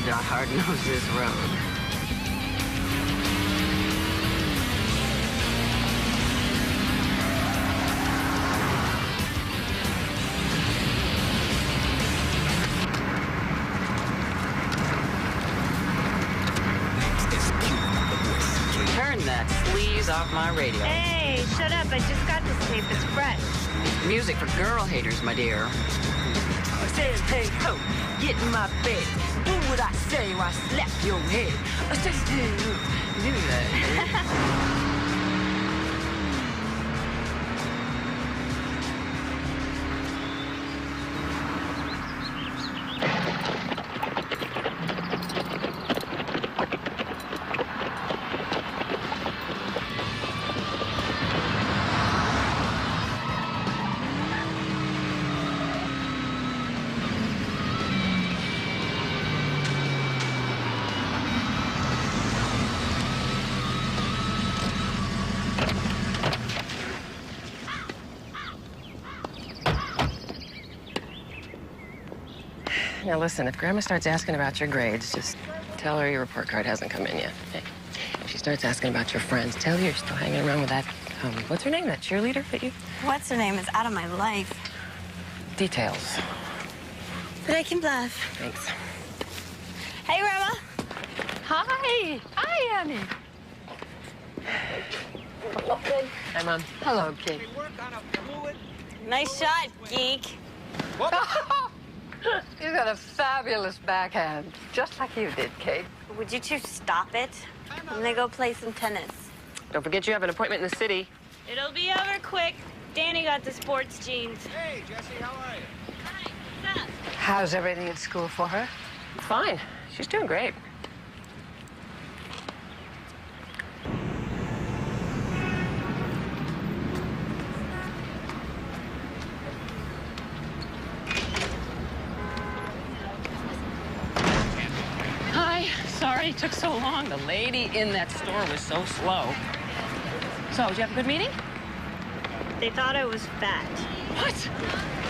loved our hard-nosed road. Turn that sleaze off my radio. Hey, shut up. I just got this tape. It's fresh. Music for girl haters, my dear. I said, hey, ho, get in my bed. Do what I say or I slap your head. I said, do that. Now, listen, if Grandma starts asking about your grades, just tell her your report card hasn't come in yet. Okay? If she starts asking about your friends, tell her you're still hanging around with that, what's her name, that cheerleader that you... What's her name is out of my life. Details. But I can bluff. Thanks. Hey, Grandma. Hi. Hi, Annie. Hello, kid. Hi, Mom. Hello, kid. Nice shot, geek. You got a fabulous backhand, just like you did, Kate. Would you two stop it? I'm gonna go play some tennis. Don't forget you have an appointment in the city. It'll be over quick. Danny got the sports jeans. Hey, Jesse, how are you? Hi, what's up? How's everything at school for her? Fine. She's doing great. Sorry it took so long. The lady in that store was so slow. So, did you have a good meeting? They thought I was fat. What?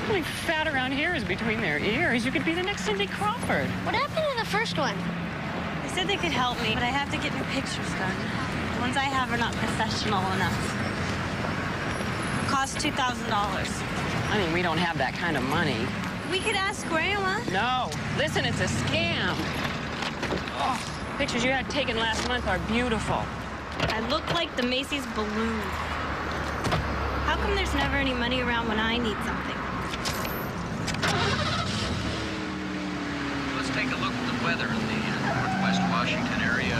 Only fat around here is between their ears. You could be the next Cindy Crawford. What happened to the first one? They said they could help me, but I have to get new pictures done. The ones I have are not professional enough. Cost $2,000. I mean, we don't have that kind of money. We could ask Grandma. No. Listen, it's a scam. Oh, pictures you had taken last month are beautiful. I look like the Macy's balloon. How come there's never any money around when I need something? Let's take a look at the weather in the northwest Washington area.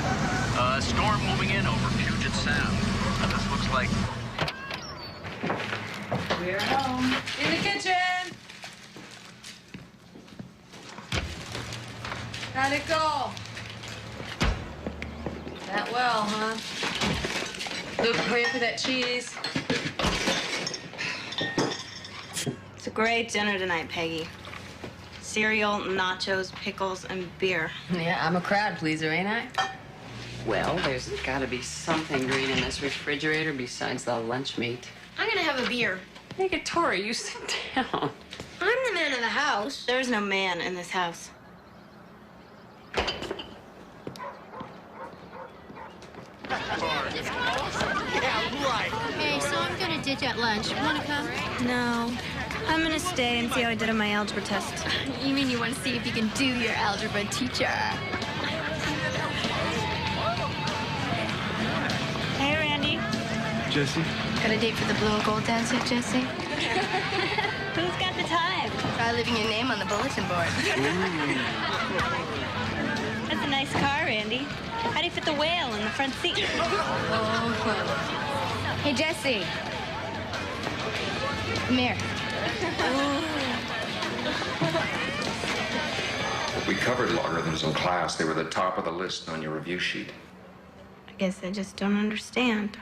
Storm moving in over Puget Sound. This looks like... We're home. In the kitchen. How'd it go? That well, huh? Luke, pay for that cheese. It's a great dinner tonight, Peggy. Cereal, nachos, pickles, and beer. Yeah, I'm a crowd pleaser, ain't I? Well, there's got to be something green in this refrigerator besides the lunch meat. I'm gonna have a beer. Hey, Tori, you sit down. I'm the man of the house. There's no man in this house. Hey, so I'm gonna ditch at lunch. Wanna come? No. I'm gonna stay and see how I did on my algebra test. You mean you want to see if you can do your algebra teacher? Hey, Randy. Jesse? Got a date for the blue and gold dance yet, Jesse? Who's got the time? Try leaving your name on the bulletin board. That's a nice car, Randy. How do you fit the whale in the front seat? Hey, Jesse. Come here. We covered logarithms in class. They were the top of the list on your review sheet. I guess I just don't understand.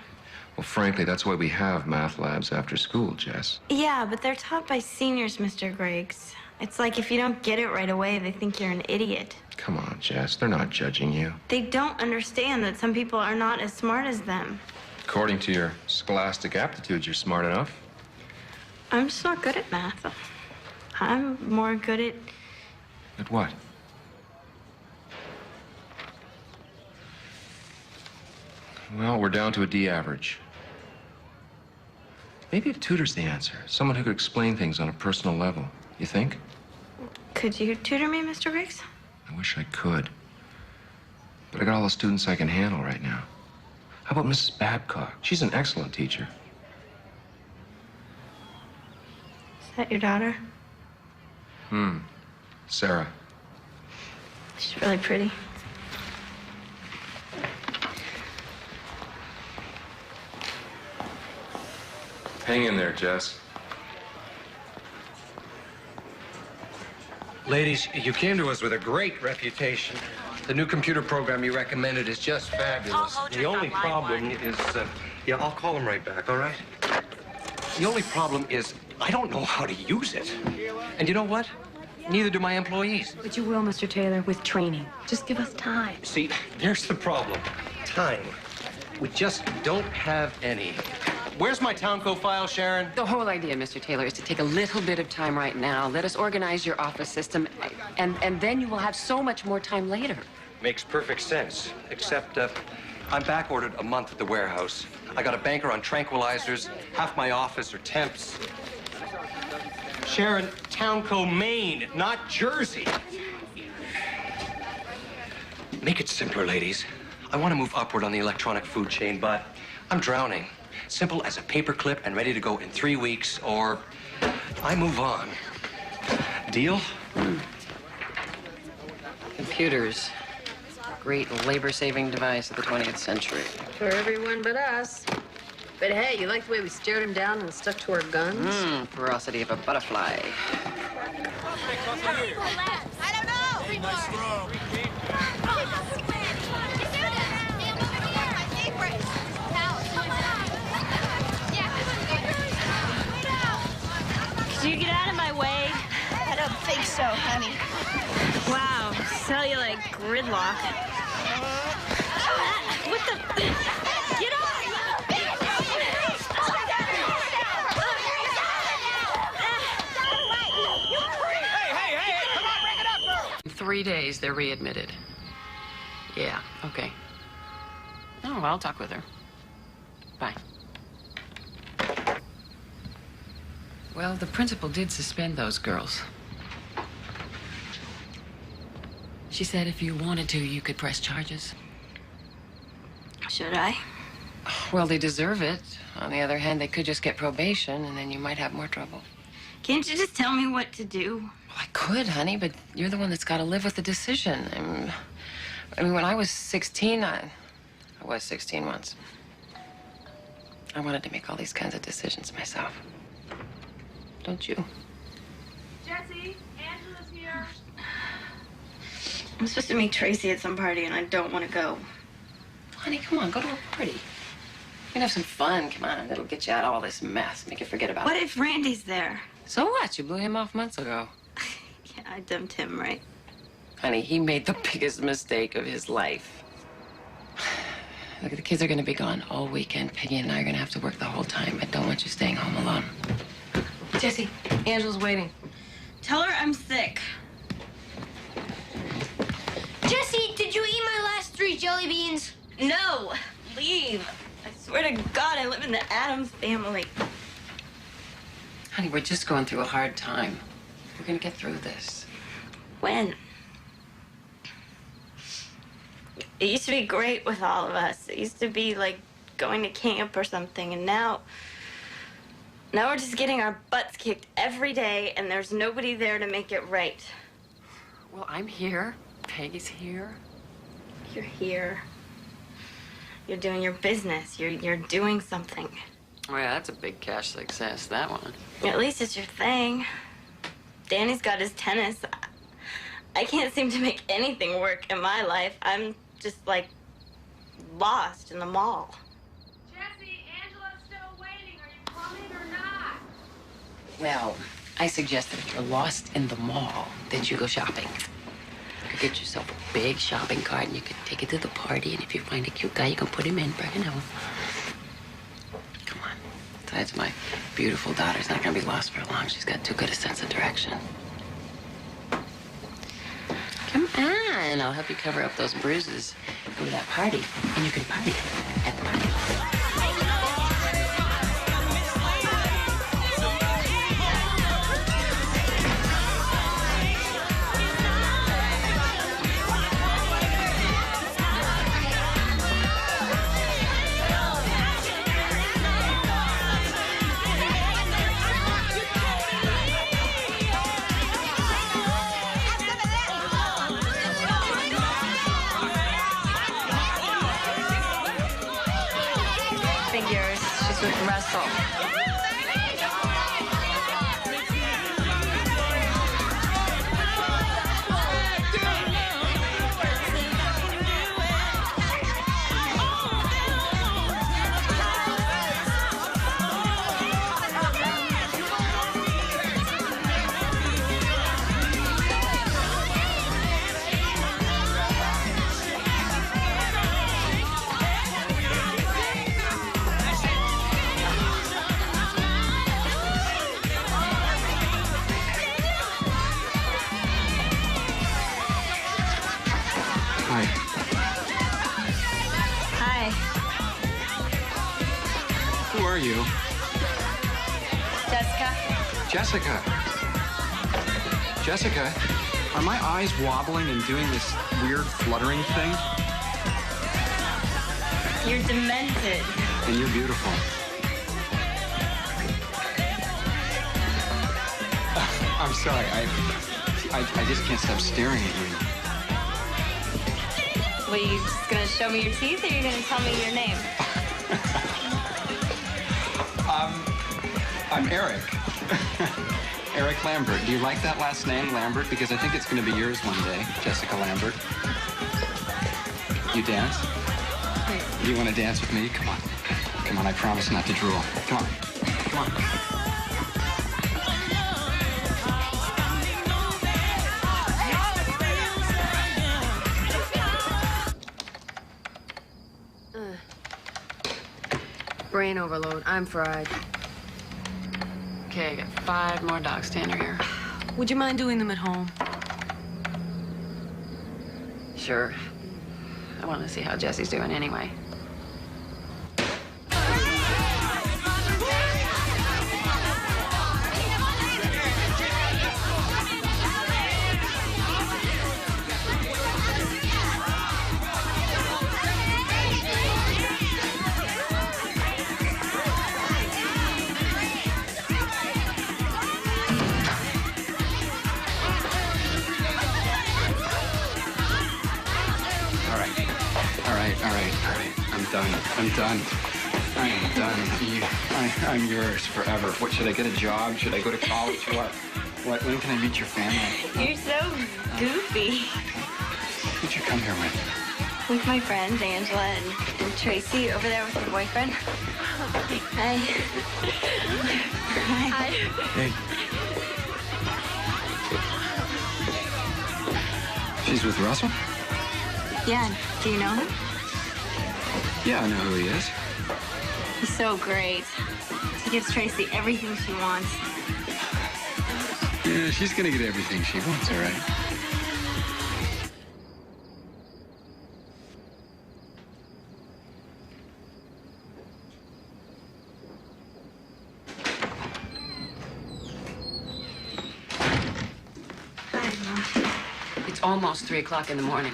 Well, frankly, that's why we have math labs after school, Jess. Yeah, but they're taught by seniors, Mr. Griggs. It's like if you don't get it right away, they think you're an idiot. Come on, Jess. They're not judging you. They don't understand that some people are not as smart as them. According to your scholastic aptitudes, you're smart enough. I'm just not good at math. I'm more good at... At what? Well, we're down to a D average. Maybe a tutor's the answer. Someone who could explain things on a personal level. You think? Could you tutor me, Mr. Riggs? I wish I could. But I got all the students I can handle right now. How about Mrs. Babcock? She's an excellent teacher. Is that your daughter? Sarah. She's really pretty. Hang in there, Jess. Ladies, you came to us with a great reputation. The new computer program you recommended is just fabulous. The only problem is, yeah, I'll call him right back, all right? The only problem is I don't know how to use it. And you know what? Neither do my employees. But you will, Mr. Taylor, with training. Just give us time. See, there's the problem. Time. We just don't have any. Where's my Townco file, Sharon? The whole idea, Mr. Taylor, is to take a little bit of time right now. Let us organize your office system, and then you will have so much more time later. Makes perfect sense, except I'm back ordered a month at the warehouse. I got a banker on tranquilizers. Half my office are temps. Sharon, Townco, Maine, not Jersey. Make it simpler, ladies. I want to move upward on the electronic food chain, but I'm drowning. Simple as a paperclip and ready to go in 3 weeks, or I move on. Deal? Computers. Great labor-saving device of the 20th century. For everyone but us. But hey, you like the way we stared him down and stuck to our guns? Ferocity of a butterfly. I don't know. Could you get out of my way? I don't think so, honey. Wow, cellulite gridlock. What the? Get off! In 3 days, they're readmitted. Yeah, okay. Oh, well, I'll talk with her. Bye. Well, the principal did suspend those girls. She said if you wanted to, you could press charges. Should I? Well, they deserve it. On the other hand, they could just get probation, and then you might have more trouble. Can't you just tell me what to do? Well, I could, honey, but you're the one that's got to live with the decision. I mean, when I was 16, I was 16 once. I wanted to make all these kinds of decisions myself. Don't you? Jesse, Angela's here. I'm supposed to meet Tracy at some party, and I don't want to go. Honey, come on, go to a party. We can have some fun. Come on, it'll get you out of all this mess. Make you forget about What it. if Randy's there? So what? You blew him off months ago. Yeah, I dumped him, right? Honey, he made the biggest mistake of his life. Look, the kids are going to be gone all weekend. Peggy and I are going to have to work the whole time. I don't want you staying home alone. Jesse, Angela's waiting. Tell her I'm sick. Jesse, did you eat my last 3 jelly beans? No, leave. I swear to God, I live in the Addams family. Honey, we're just going through a hard time. We're going to get through this. When? It used to be great with all of us. It used to be like going to camp or something, and now we're just getting our butts kicked every day, and there's nobody there to make it right. Well, I'm here. Peggy's here. You're here. You're doing your business. You're doing something. Oh, yeah, that's a big cash success, that one. At least it's your thing. Danny's got his tennis. I can't seem to make anything work in my life. I'm just, like, lost in the mall. Jesse, Angela's still waiting. Are you coming or not? Well, I suggest that if you're lost in the mall, that you go shopping. You could get yourself a big shopping cart, and you could take it to the party, and if you find a cute guy, you can put him in, bring him home. Come on. Besides, my beautiful daughter's not going to be lost for long. She's got too good a sense of direction. Come on, I'll help you cover up those bruises. go to that party, and you can party at the party. Figures. She's with Russell. Hi. Hi. Who are you? Jessica. Jessica. Jessica, are my eyes wobbling and doing this weird fluttering thing? You're demented. And you're beautiful. I'm sorry. I just can't stop staring at you. Well, you just gonna show me your teeth, or you gonna tell me your name? I'm Eric. Eric Lambert. Do you like that last name, Lambert? Because I think it's going to be yours one day, Jessica Lambert. You dance? Do you want to dance with me? Come on. Come on, I promise not to drool. Come on. Come on. Brain overload. I'm fried. Okay, I got 5 more dog stander here. Would you mind doing them at home? Sure. I want to see how Jesse's doing anyway. All right. I'm done. I am done. I'm yours forever. What, should I get a job? Should I go to college? What? When can I meet your family? You're so goofy. Who'd you come here with? With my friends, Angela and Tracy, over there with her boyfriend. Hi. Hi. Hey. She's with Russell? Yeah, do you know him? Yeah, I know who he is. He's so great. He gives Tracy everything she wants. Yeah, she's gonna get everything she wants, all right? Hi, Mom. It's almost 3 o'clock in the morning.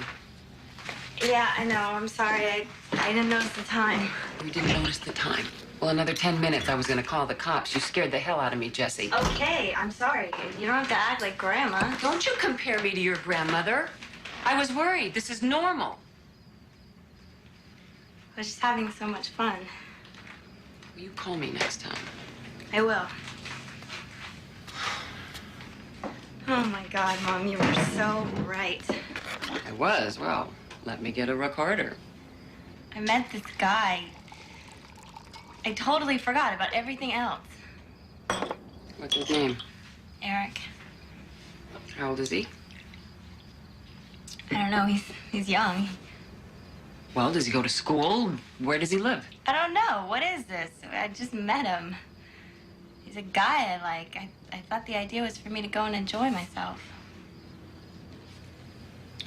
Yeah, I know. I'm sorry. I didn't notice the time. You didn't notice the time. Well, another 10 minutes, I was gonna call the cops. You scared the hell out of me, Jessie. Okay, I'm sorry. You don't have to act like Grandma. Don't you compare me to your grandmother. I was worried. This is normal. I was just having so much fun. Will you call me next time? I will. Oh, my God, Mom, you were so right. I was. Well, let me get a recorder. I met this guy. I totally forgot about everything else. What's his name? Eric. How old is he? I don't know. He's young. Well, does he go to school? Where does he live? I don't know. What is this? I just met him. He's a guy I like. I thought the idea was for me to go and enjoy myself.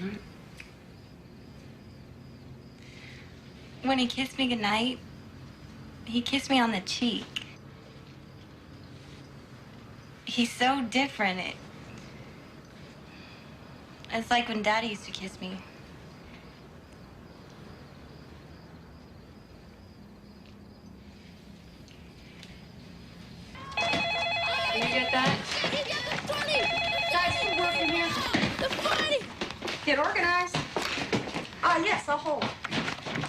All right. When he kissed me goodnight, he kissed me on the cheek. He's so different. It's like when Daddy used to kiss me. Did you get that? Guys, we're working here. The party! Get organized. Yes, I'll hold.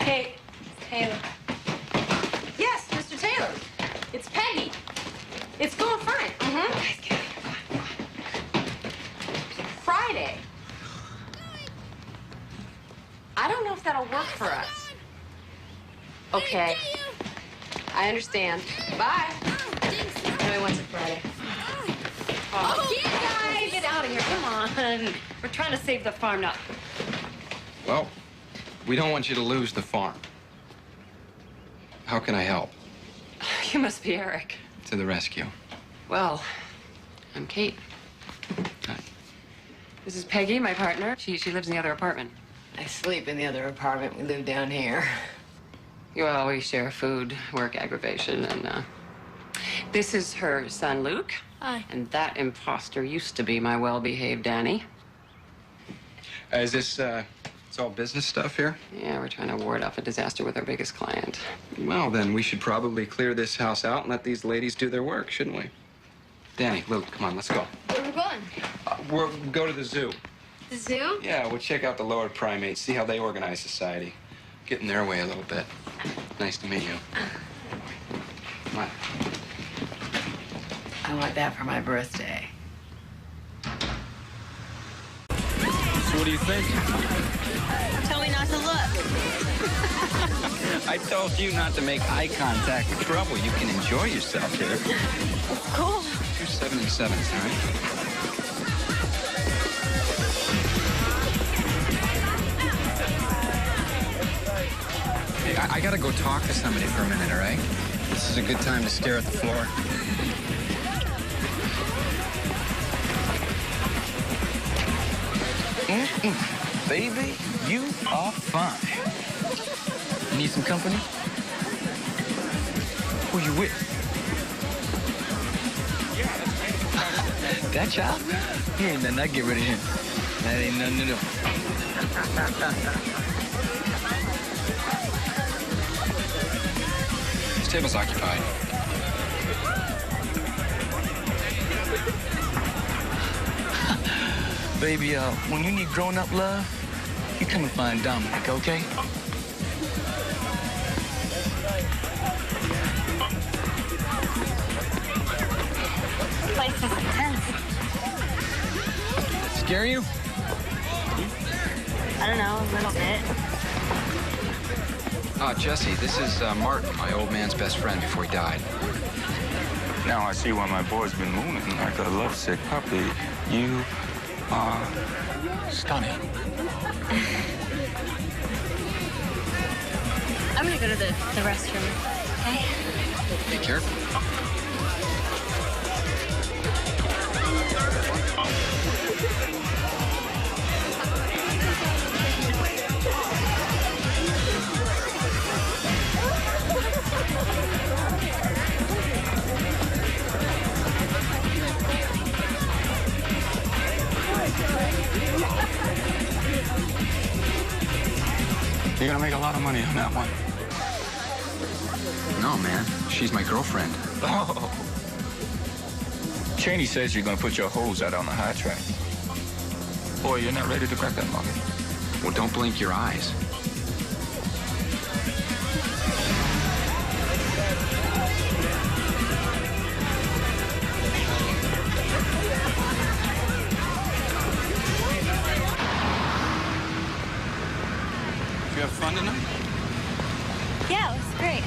Hey, Taylor. Yes, Mr. Taylor. It's Peggy. It's going fine. Friday. I don't know if that'll work for us. Okay. I understand. Bye. Tell me when's it Friday. Guys, get out of here. Come on. We're trying to save the farm now. Well, we don't want you to lose the farm. How can I help? You must be Eric. To the rescue. Well, I'm Kate. Hi. This is Peggy, my partner. She lives in the other apartment. I sleep in the other apartment. We live down here. Well, we share food, work aggravation, and this is her son, Luke. Hi. And that imposter used to be my well-behaved Danny. Is this, it's all business stuff here? Yeah, we're trying to ward off a disaster with our biggest client. Well, then we should probably clear this house out and let these ladies do their work, shouldn't we? Danny, Luke, come on, let's go. Where are we going? We'll go to the zoo. The zoo? Yeah, we'll check out the lower primates, see how they organize society. Get in their way a little bit. Nice to meet you. Come on. I want that for my birthday. So what do you think? Tell me not to look. I told you not to make eye contact with trouble. You can enjoy yourself here. It's cool. 2 77s, all right? Hey, I gotta go talk to somebody for a minute, all right? This is a good time to stare at the floor. Baby, you are fine. You need some company? Who you with? That child? He ain't nothing. I get rid of him. That ain't nothing at all. This table's occupied. Baby, when you need grown-up love, you come and find Dominic, okay? This place is intense. Scare you? I don't know, a little bit. Jesse, this is Martin, my old man's best friend before he died. Now I see why my boy's been mooning like a lovesick puppy. You are stunning. I'm gonna go to the restroom, okay? Be careful. You're gonna make a lot of money on that one. No, man. She's my girlfriend. Oh. Cheney says you're gonna put your hose out on the high track. Boy, you're not ready to crack that nugget. Well, don't blink your eyes. Did you have fun tonight? Yeah, it was great.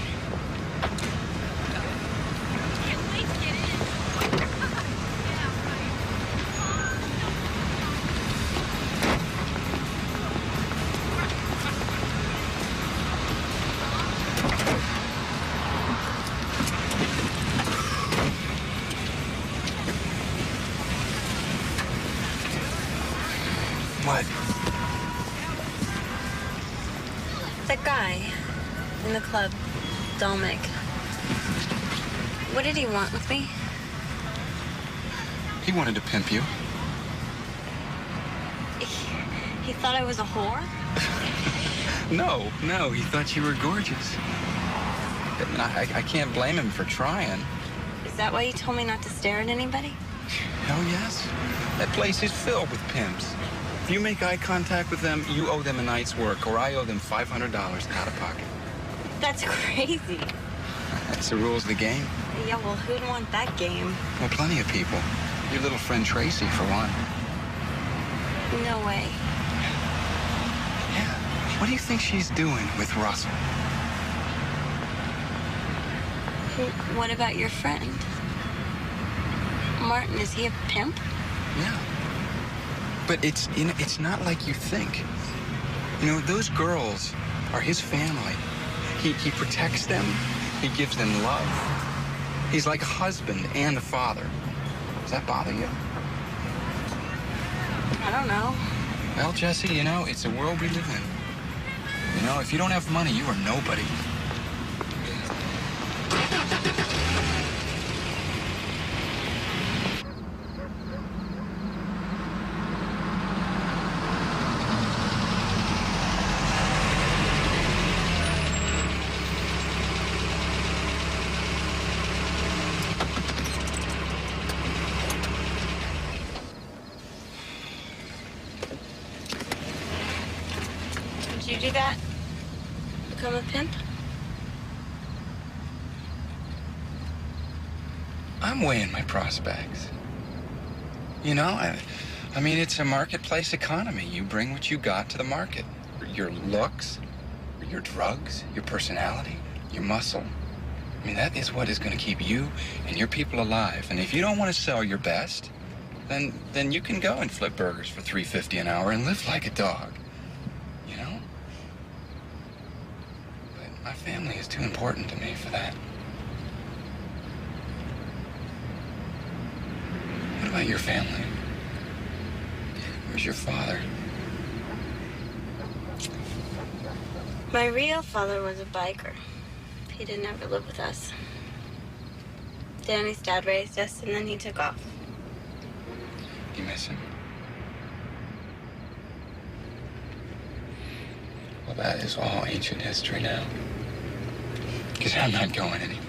What? That guy, the club, Dolmick. What did he want with me? He wanted to pimp you. He thought I was a whore? No, he thought you were gorgeous. I can't blame him for trying. Is that why you told me not to stare at anybody? Hell yes. That place is filled with pimps. If you make eye contact with them, you owe them a night's work, or I owe them $500 out of pocket. That's crazy. That's the rules of the game. Yeah, well, who'd want that game? Well, plenty of people. Your little friend Tracy, for one. No way. Yeah. What do you think she's doing with Russell? What about your friend? Martin, is he a pimp? Yeah. But it's not like you think. You know, those girls are his family. He protects them. He gives them love. He's like a husband and a father. Does that bother you? I don't know. Well, Jesse, you know, it's the world we live in. You know, if you don't have money, you are nobody. Did you do that? Become a pimp? I'm weighing my prospects. You know, I mean, it's a marketplace economy. You bring what you got to the market. Your looks, your drugs, your personality, your muscle. I mean, that is what is going to keep you and your people alive. And if you don't want to sell your best, then you can go and flip burgers for $3.50 an hour and live like a dog. You know? But my family is too important to me for that. What about your family? Where's your father? My real father was a biker. He didn't ever live with us. Danny's dad raised us, and then he took off. You miss him? Well, that is all ancient history now. Because I'm not going anywhere.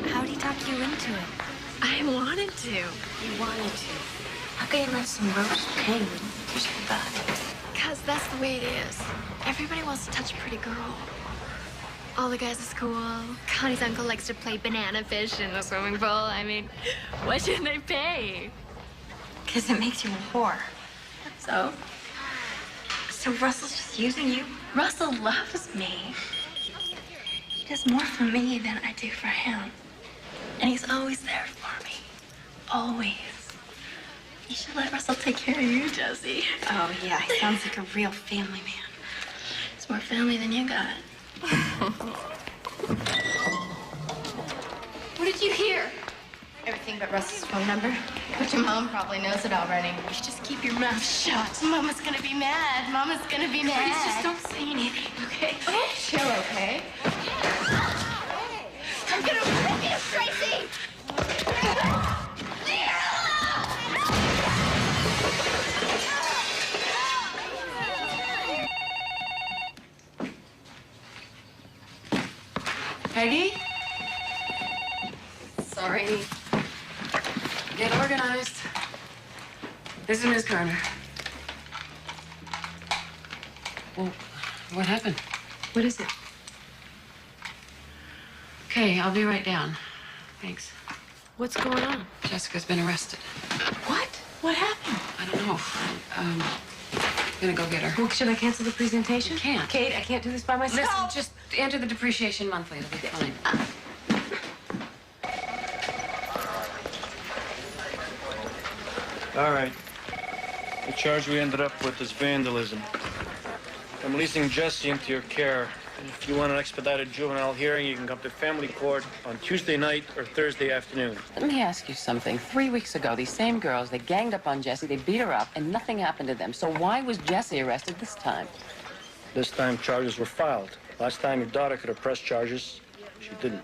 How'd he talk you into it? I wanted to. You wanted to. How could you let some roast pain push you back? Because that's the way it is. Everybody wants to touch a pretty girl. All the guys at school. Connie's uncle likes to play banana fish in the swimming pool. I mean, what should they pay? Because it makes you a whore. So Russell's just using you? Russell loves me. He does more for me than I do for him. And he's always there for me. Always. You should let Russell take care of you, Josie. Oh, yeah. He sounds like a real family man. It's more family than you got. What did you hear? Everything but Russ's phone number. But your mom probably knows it already. You should just keep your mouth shut. Mama's gonna be mad. Mama's gonna be mad. Please just don't say anything, okay? Oh, chill, okay? I'm gonna rip you, Tracy! Peggy? Sorry. Get organized. This is Miss Carter. Well, what happened? What is it? Okay, I'll be right down. Thanks. What's going on? Jessica's been arrested. What? What happened? I don't know. Gonna go get her. Well, should I cancel the presentation? You can't. Kate, I can't do this by myself. Listen, just enter the depreciation monthly. It'll be fine. All right. The charge we ended up with is vandalism. I'm leasing Jesse into your care. If you want an expedited juvenile hearing, you can come to family court on Tuesday night or Thursday afternoon. Let me ask you something. 3 weeks ago, these same girls, they ganged up on Jessie, they beat her up, and nothing happened to them. So why was Jessie arrested this time? This time, charges were filed. Last time, your daughter could have pressed charges. She didn't.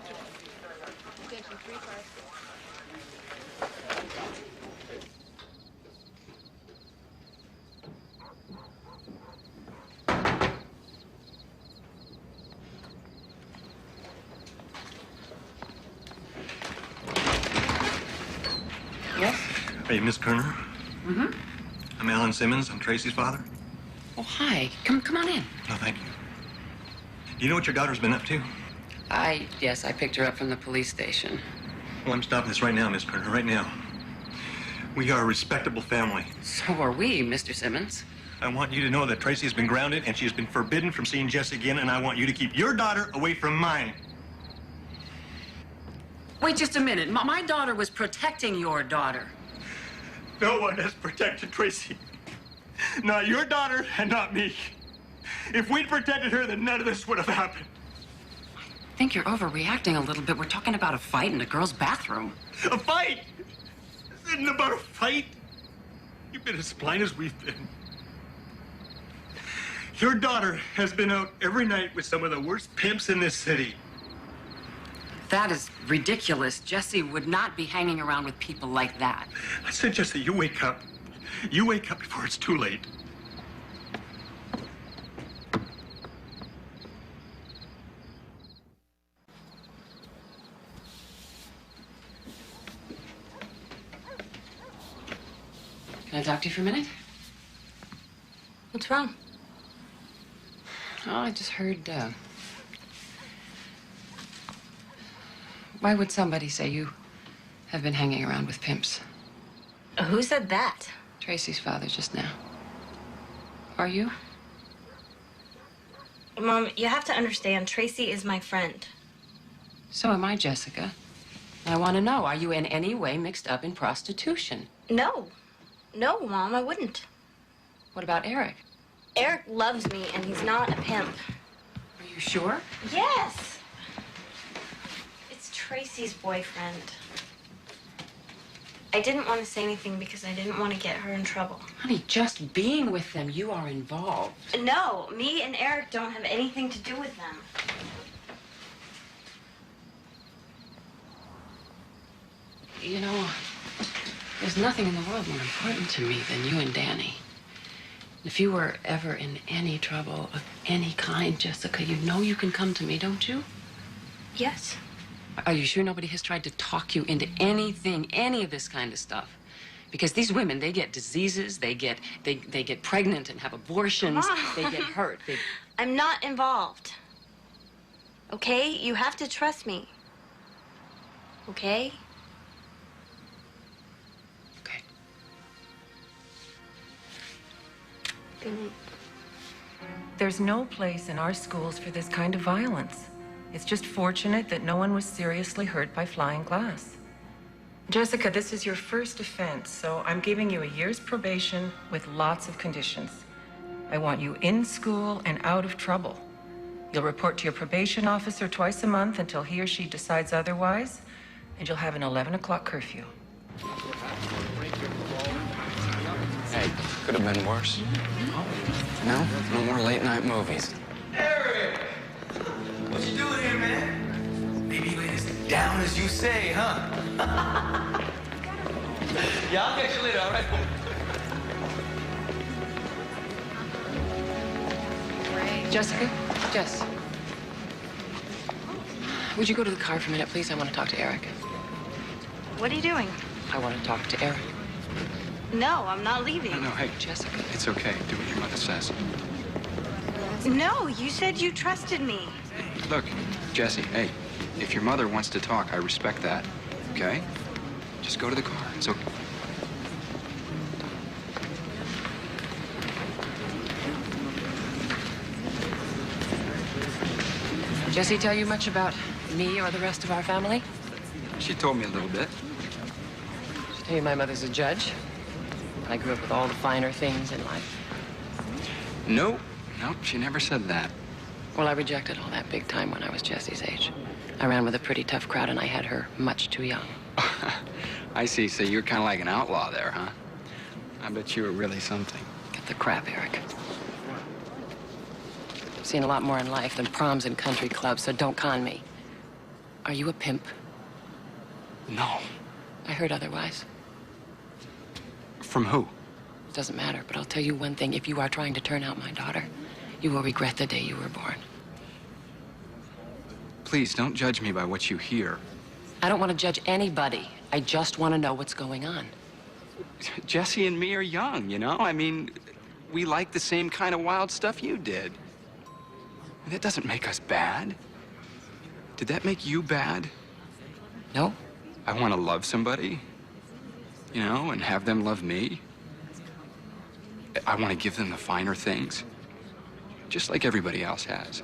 Yes? Hey, Miss Kerner. Mm-hmm. I'm Alan Simmons. I'm Tracy's father. Oh, hi. Come on in. No, thank you. You know what your daughter's been up to? Yes, I picked her up from the police station. Well, I'm stopping this right now, Miss Kerner, right now. We are a respectable family. So are we, Mr. Simmons. I want you to know that Tracy has been grounded and she has been forbidden from seeing Jess again, and I want you to keep your daughter away from mine. Wait just a minute. My daughter was protecting your daughter. No one has protected Tracy. Not your daughter and not me. If we'd protected her, then none of this would have happened. I think you're overreacting a little bit. We're talking about a fight in a girl's bathroom. A fight? This isn't about a fight. You've been as blind as we've been. Your daughter has been out every night with some of the worst pimps in this city. That is ridiculous. Jessie would not be hanging around with people like that. I said, Jessie, you wake up. You wake up before it's too late. Can I talk to you for a minute? What's wrong? Oh, I just heard, why would somebody say you have been hanging around with pimps? Who said that? Tracy's father just now. Are you? Mom, you have to understand, Tracy is my friend. So am I, Jessica. I want to know, are you in any way mixed up in prostitution? No. No, Mom, I wouldn't. What about Eric? Eric loves me, and he's not a pimp. Are you sure? Yes. It's Tracy's boyfriend. I didn't want to say anything because I didn't want to get her in trouble. Honey, just being with them, you are involved. No, me and Eric don't have anything to do with them. You know, there's nothing in the world more important to me than you and Danny. If you were ever in any trouble of any kind, Jessica, you know you can come to me, don't you? Yes. Are you sure nobody has tried to talk you into anything, any of this kind of stuff? Because these women, they get diseases, they get pregnant and have abortions, Mom. they get hurt. I'm not involved. Okay? You have to trust me. Okay? Okay. There's no place in our schools for this kind of violence. It's just fortunate that no one was seriously hurt by flying glass. Jessica, this is your first offense, so I'm giving you a year's probation with lots of conditions. I want you in school and out of trouble. You'll report to your probation officer twice a month until he or she decides otherwise, and you'll have an 11 o'clock curfew. Hey, could have been worse. No? No more late night movies. Eric! What you doing here, man? Maybe you ain't as down as you say, huh? Yeah, I'll catch you later, all right? Jessica? Jess. Would you go to the car for a minute, please? I want to talk to Eric. What are you doing? I want to talk to Eric. No, I'm not leaving. No, hey, Jessica, it's okay. Do what your mother says. No, you said you trusted me. Look, Jessie, hey, if your mother wants to talk, I respect that, okay? Just go to the car. It's okay. Jessie tell you much about me or the rest of our family? She told me a little bit. She tell you my mother's a judge? I grew up with all the finer things in life. Nope, she never said that. Well, I rejected all that big time when I was Jessie's age. I ran with a pretty tough crowd, and I had her much too young. I see. So you're kind of like an outlaw there, huh? I bet you were really something. Get the crap, Eric. I've seen a lot more in life than proms and country clubs, so don't con me. Are you a pimp? No. I heard otherwise. From who? Doesn't matter, but I'll tell you one thing. If you are trying to turn out my daughter, you will regret the day you were born. Please, don't judge me by what you hear. I don't want to judge anybody. I just want to know what's going on. Jessie and me are young, you know? I mean, we like the same kind of wild stuff you did. That doesn't make us bad. Did that make you bad? No. I want to love somebody, you know, and have them love me. I want to give them the finer things, just like everybody else has.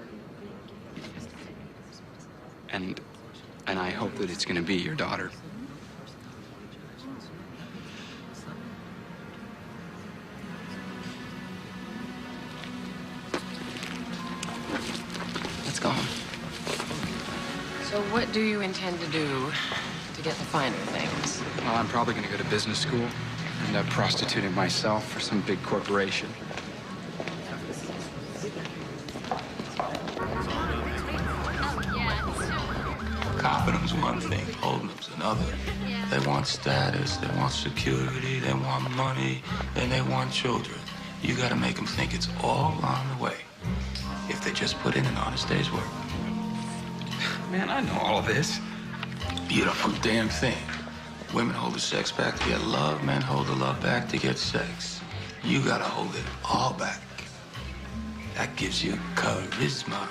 And I hope that it's going to be your daughter. Let's go home. So what do you intend to do to get the finer things? Well, I'm probably going to go to business school and end up prostituting myself for some big corporation. Confidence one thing, holding's another. They want status, they want security, they want money, and they want children. You gotta make them think it's all on the way. If they just put in an honest day's work. Man, I know all of this. Beautiful damn thing. Women hold the sex back to get love, men hold the love back to get sex. You gotta hold it all back. That gives you charisma.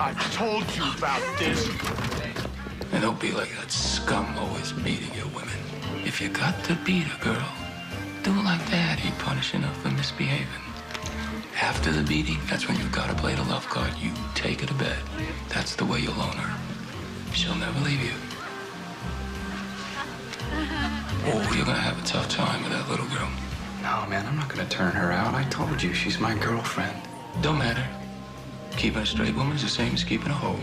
I told you about this. And don't be like that scum always beating your women. If you got to beat a girl, do it like Daddy punishing her for misbehaving. After the beating, that's when you gotta play the love card. You take her to bed. That's the way you'll own her. She'll never leave you. Oh, you're gonna have a tough time with that little girl. No, man, I'm not gonna turn her out. I told you, she's my girlfriend. Don't matter. Keeping a straight woman is the same as keeping a hoe.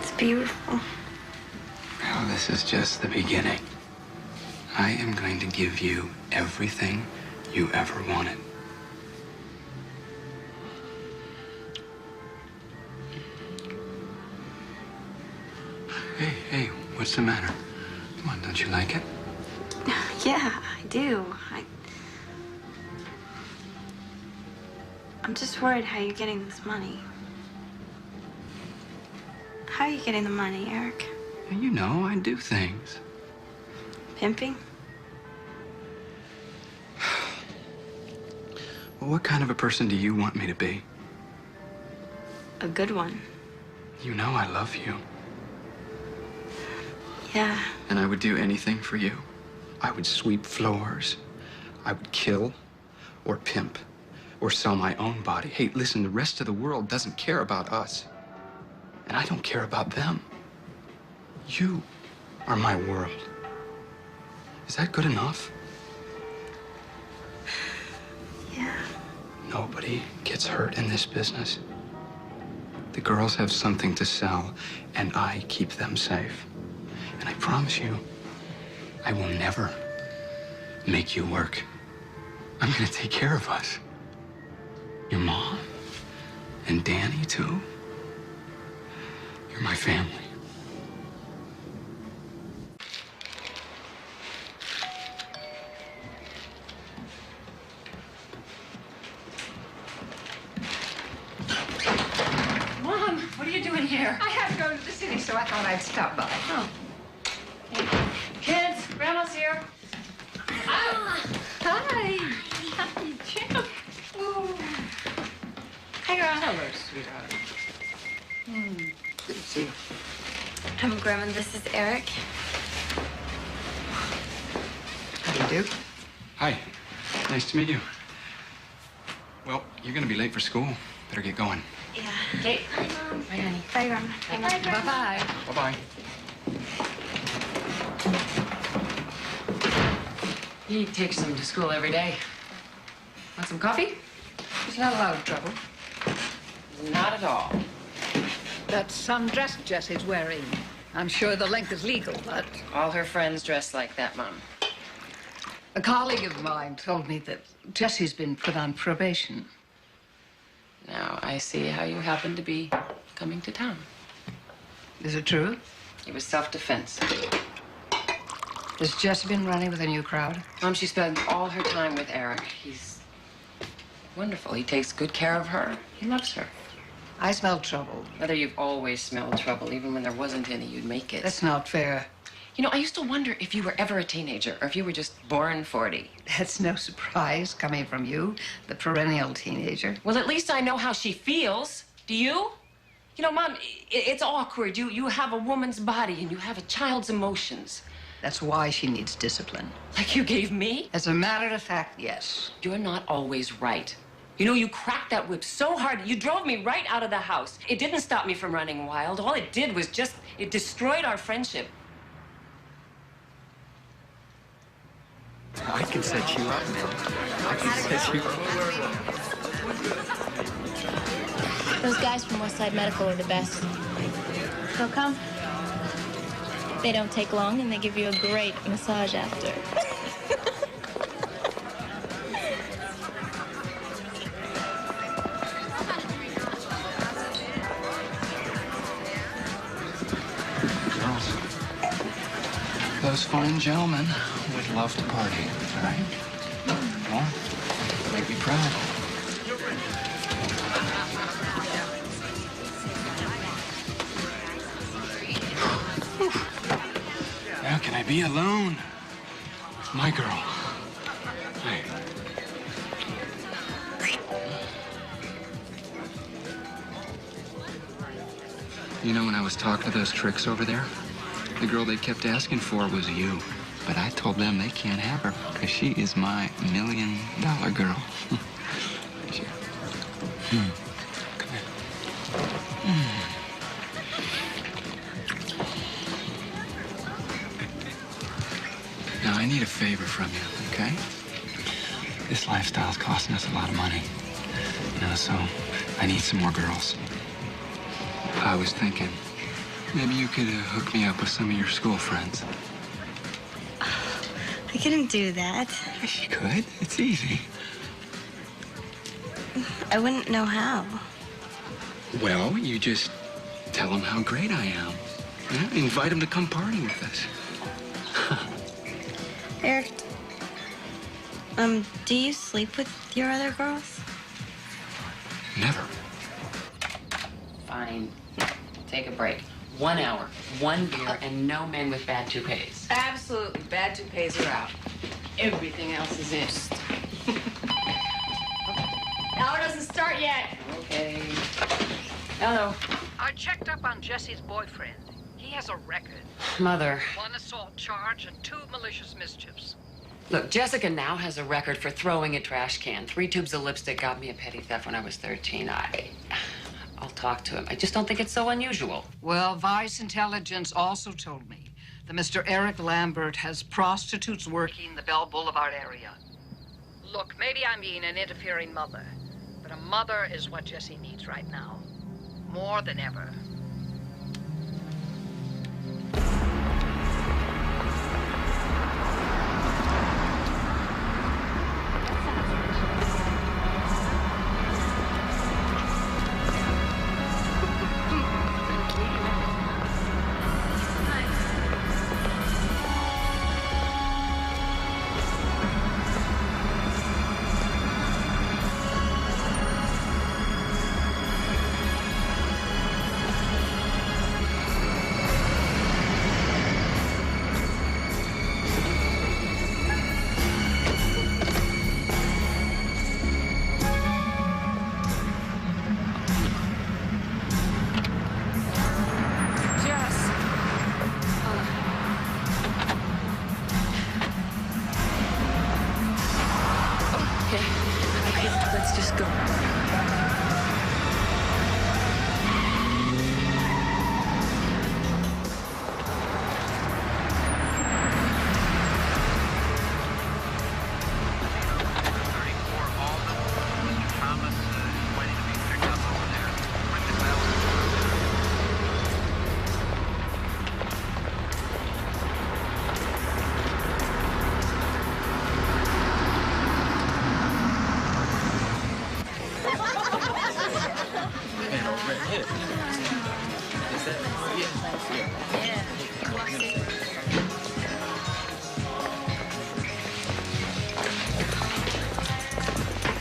It's beautiful. Well, this is just the beginning. I am going to give you everything you ever wanted. Hey, what's the matter? Come on, don't you like it? Yeah, I do. I'm just worried how you're getting this money. How are you getting the money, Eric? You know, I do things. Pimping? Well, what kind of a person do you want me to be? A good one. You know I love you. Yeah. And I would do anything for you. I would sweep floors. I would kill or pimp or sell my own body. Hey, listen, the rest of the world doesn't care about us. And I don't care about them. You are my world. Is that good enough? Yeah. Nobody gets hurt in this business. The girls have something to sell, and I keep them safe. And I promise you, I will never make you work. I'm gonna take care of us. Your mom and Danny, too. You're my family. Mom, what are you doing here? I had to go to the city, so I thought I'd stop by. Oh. Kids, Grandma's here. Oh. Hi. Hi, Jim. Ooh. Hi, Grandma. Hello, sweetheart. Good to see you. Grandma, this is Eric. How do you do? Hi. Nice to meet you. Well, you're gonna be late for school. Better get going. Yeah. Okay. Bye, Mom. Bye, honey. Bye, Grandma. Bye, Grandma. Bye-bye. Bye-bye. He takes them to school every day. Want some coffee? He's not a lot of trouble. Not at all. That sundress Jessie's wearing. I'm sure the length is legal, but... All her friends dress like that, Mom. A colleague of mine told me that Jessie's been put on probation. Now, I see how you happen to be coming to town. Is it true? It was self-defense. Has Jessie been running with a new crowd? Mom, she spends all her time with Eric. He's wonderful. He takes good care of her. He loves her. I smell trouble. Whether you've always smelled trouble, even when there wasn't any, you'd make it. That's not fair. You know, I used to wonder if you were ever a teenager or if you were just born 40. That's no surprise coming from you, the perennial teenager. Well, at least I know how she feels. Do you? You know, Mom, it's awkward. You have a woman's body and you have a child's emotions. That's why she needs discipline. Like you gave me? As a matter of fact, yes. You're not always right. You know, you cracked that whip so hard, you drove me right out of the house. It didn't stop me from running wild. All it did was it destroyed our friendship. I can set you up, man. I can set you up. Those guys from Westside Medical are the best. They'll come. They don't take long, and they give you a great massage after. Those fine gentlemen would love to party, all right? Well, make me proud. Now, can I be alone with my girl? Hey. You know, when I was talking to those tricks over there, the girl they kept asking for was you. But I told them they can't have her because she is my $1 million girl. Sure. Come here. Now, I need a favor from you, okay? This lifestyle's costing us a lot of money. You know, so I need some more girls. I was thinking, maybe you could hook me up with some of your school friends. I couldn't do that. Yes, you could. It's easy. I wouldn't know how. Well, you just tell them how great I am. Yeah? Invite them to come party with us. Eric, do you sleep with your other girls? Never. Fine. Take a break. 1 hour, 1 beer, and no men with bad toupees. Absolutely. Bad toupees are out. Everything else is in. Hour doesn't start yet. Okay. Hello. I checked up on Jesse's boyfriend. He has a record. Mother. 1 assault charge and 2 malicious mischiefs. Look, Jessica now has a record for throwing a trash can. 3 tubes of lipstick got me a petty theft when I was 13. I'll talk to him. I just don't think it's so unusual. Well, Vice Intelligence also told me that Mr. Eric Lambert has prostitutes working the Bell Boulevard area. Look, maybe I'm being an interfering mother, but a mother is what Jessie needs right now. More than ever.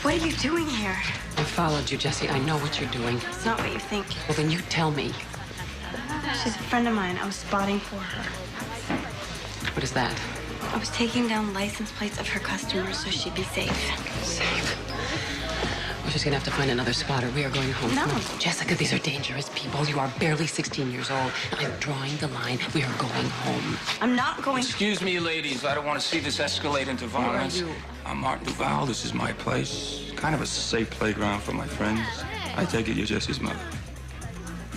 What are you doing here? I followed you, Jessie. I know what you're doing. It's not what you think. Well, then you tell me. She's a friend of mine. I was spotting for her. What is that? I was taking down license plates of her customers so she'd be safe. Safe? We're just gonna have to find another spotter. We are going home. No. Come on. Jessica, these are dangerous people. You are barely 16 years old. I'm drawing the line. We are going home. I'm not going. Excuse me, ladies. I don't want to see this escalate into violence. Who are you? I'm Mark Duval. This is my place. Kind of a safe playground for my friends. I take it you're Jessie's mother.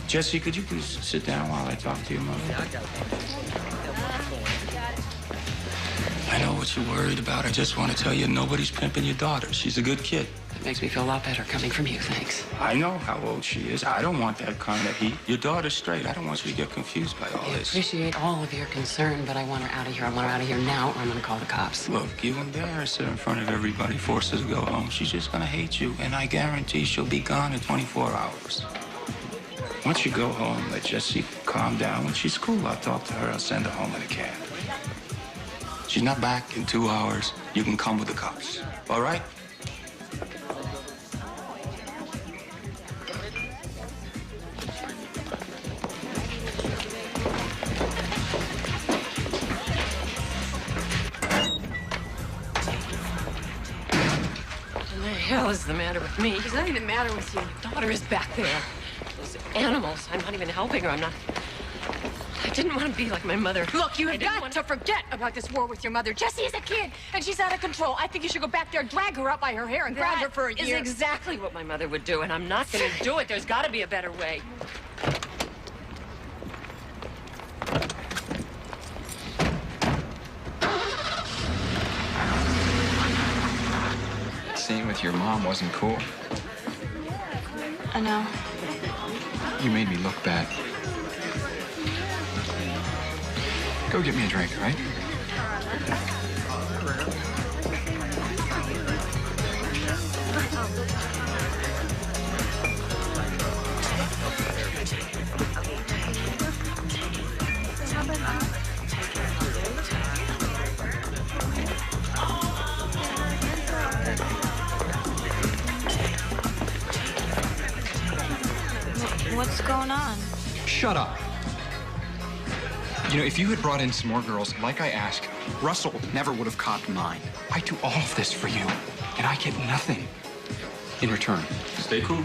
Jessie, could you please sit down while I talk to your mother? I know what you're worried about. I just want to tell you nobody's pimping your daughter. She's a good kid. That makes me feel a lot better coming from you, thanks. I know how old she is. I don't want that kind of heat. Your daughter's straight. I don't want you to get confused by all I this. appreciate all of your concern, but I want her out of here. I want her out of here now, or I'm gonna call the cops. Look, you embarrass her in front of everybody, force her to go home. She's just gonna hate you, and I guarantee she'll be gone in 24 hours. Once you go home, let Jessie calm down. When she's cool, I'll talk to her. I'll send her home in a cab. She's not back in 2 hours. You can come with the cops. All right? What the hell is the matter with me? There's nothing the matter with you. Your daughter is back there. Those animals. I'm not even helping her. I didn't want to be like my mother. Look, you have got to forget about this war with your mother. Jessie is a kid, and she's out of control. I think you should go back there, drag her up by her hair, and ground her for a year. That is exactly what my mother would do, and I'm not going to do it. There's got to be a better way. Scene with your mom wasn't cool. I know. You made me look bad. Go get me a drink, all right? What's going on? Shut up. You know, if you had brought in some more girls, like I asked, Russell never would have copped mine. I do all of this for you, and I get nothing in return. Stay cool.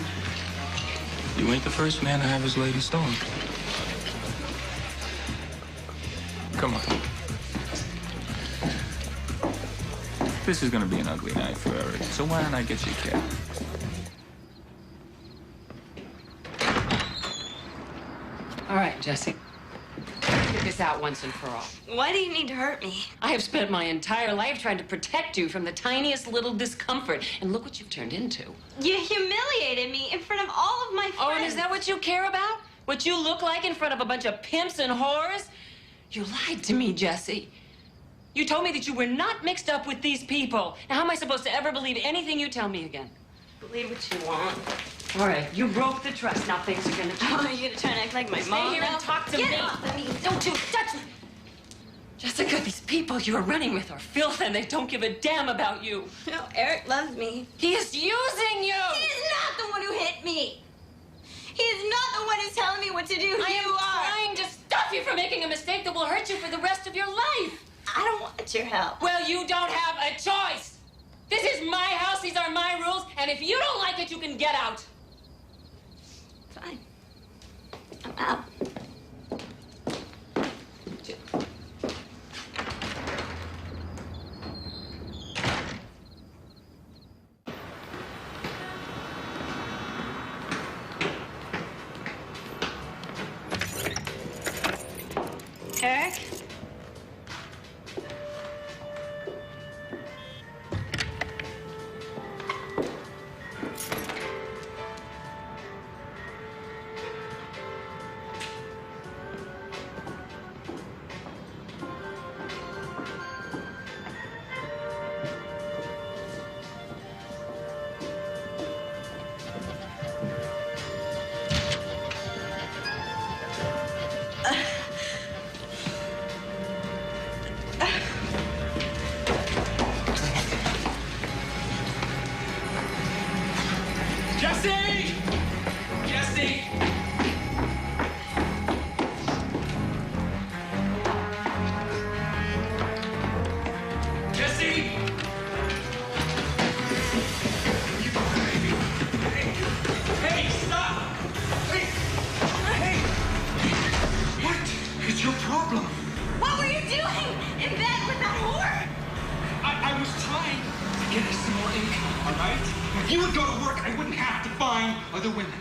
You ain't the first man to have his lady stolen. Come on. This is gonna be an ugly night for Eric, so why don't I get you a cab? All right, Jessie. Get this out once and for all. Why do you need to hurt me? I have spent my entire life trying to protect you from the tiniest little discomfort, and look what you've turned into. You humiliated me in front of all of my friends. Oh, and is that what you care about? What you look like in front of a bunch of pimps and whores? You lied to me, Jessie. You told me that you were not mixed up with these people. Now, how am I supposed to ever believe anything you tell me again? Believe what you want. All right, you broke the trust. Now things are gonna change. Oh, you're gonna try and act like my mom? Stay here and talk to me. Get off of me. Don't you touch me. Jessica, these people you are running with are filth, and they don't give a damn about you. No, Eric loves me. He is using you. He is not the one who hit me. He is not the one who's telling me what to do. I am trying to stop you from making a mistake that will hurt you for the rest of your life. I don't want your help. Well, you don't have a choice. This is my house. These are my rules. And if you don't like it, you can get out. Fine. I'm out. Eric? Jesse! Jesse! Jesse! Hey, stop! Hey! Hey! What is your problem? What were you doing in bed with that whore? I was trying to get us some more income, all right? If you would go to work, I wouldn't have to find other women.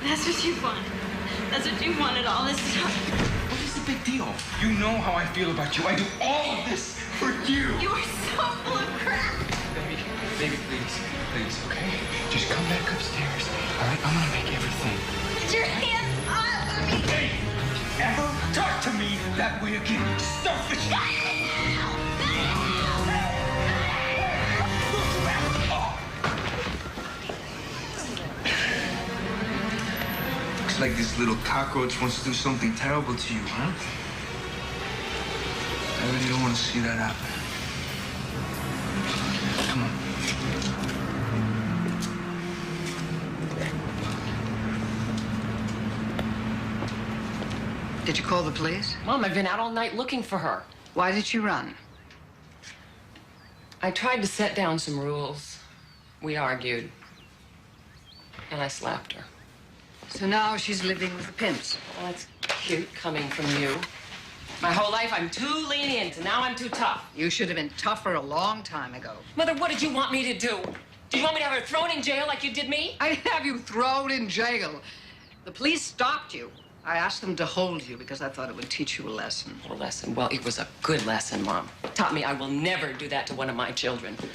That's what you want. That's what you wanted all this time. What is the big deal? You know how I feel about you. I do all of this for you. You are so full of crap. Baby, please, okay? Just come back upstairs, all right? I'm gonna make everything. Get your hands off of me. Hey, ever talk to me that way again, you selfish. Looks like this little cockroach wants to do something terrible to you, huh? I really don't want to see that happen. Come on. Did you call the police? Mom, I've been out all night looking for her. Why did she run? I tried to set down some rules. We argued. And I slapped her. So now she's living with the pimps. Well, that's cute coming from you. My whole life I'm too lenient, and now I'm too tough. You should have been tougher a long time ago. Mother, what did you want me to do? Did you want me to have her thrown in jail like you did me? I didn't have you thrown in jail. The police stopped you. I asked them to hold you because I thought it would teach you a lesson. A lesson? Well, it was a good lesson, Mom. It taught me I will never do that to one of my children. Do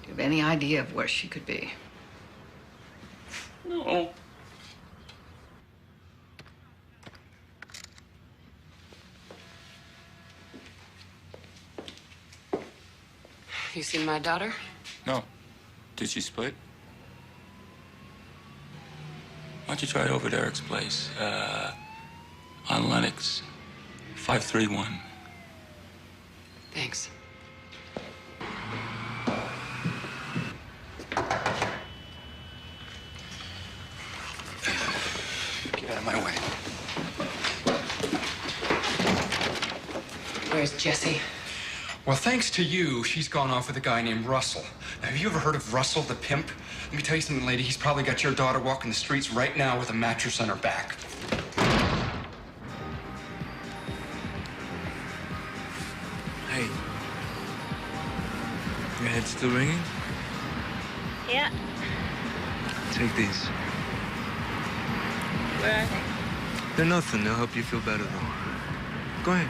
you have any idea of where she could be? No. You seen my daughter? No. Did she split? Why don't you try it over at Eric's place? On Lennox. 531. Thanks. Get out of my way. Where's Jessie? Well, thanks to you, she's gone off with a guy named Russell. Now, have you ever heard of Russell the pimp? Let me tell you something, lady. He's probably got your daughter walking the streets right now with a mattress on her back. Hey. Your head's still ringing? Yeah. Take these. Where are they? They're nothing. They'll help you feel better, though. Go ahead.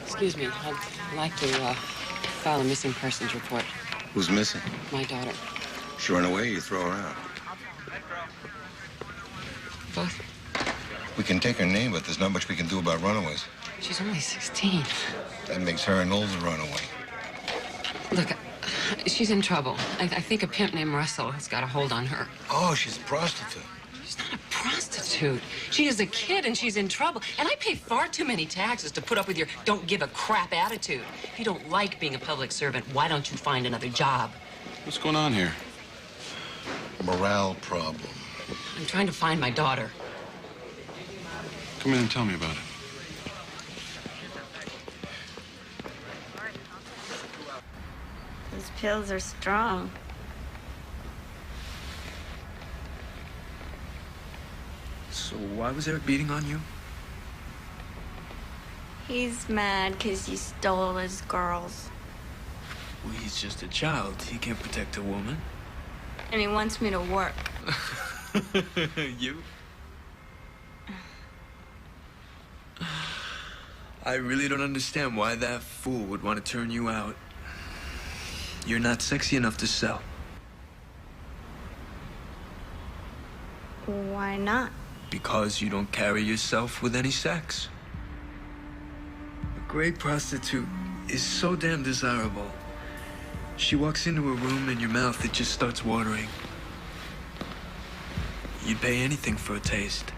Excuse me, I'd like to file a missing persons report. Who's missing? My daughter. She run away, you throw her out. Both? We can take her name, but there's not much we can do about runaways. She's only 16. That makes her an older runaway. Look, she's in trouble. I think a pimp named Russell has got a hold on her. Oh, she's a prostitute. She's not a prostitute. She is a kid and she's in trouble. And I pay far too many taxes to put up with your don't give a crap attitude. If you don't like being a public servant, why don't you find another job? What's going on here? Morale problem. I'm trying to find my daughter. Come in and tell me about it. Those pills are strong. So why was Eric beating on you? He's mad because you stole his girls. Well, he's just a child. He can't protect a woman. And he wants me to work. You? I really don't understand why that fool would want to turn you out. You're not sexy enough to sell. Why not? Because you don't carry yourself with any sex. A great prostitute is so damn desirable. She walks into a room and your mouth, it just starts watering. You'd pay anything for a taste.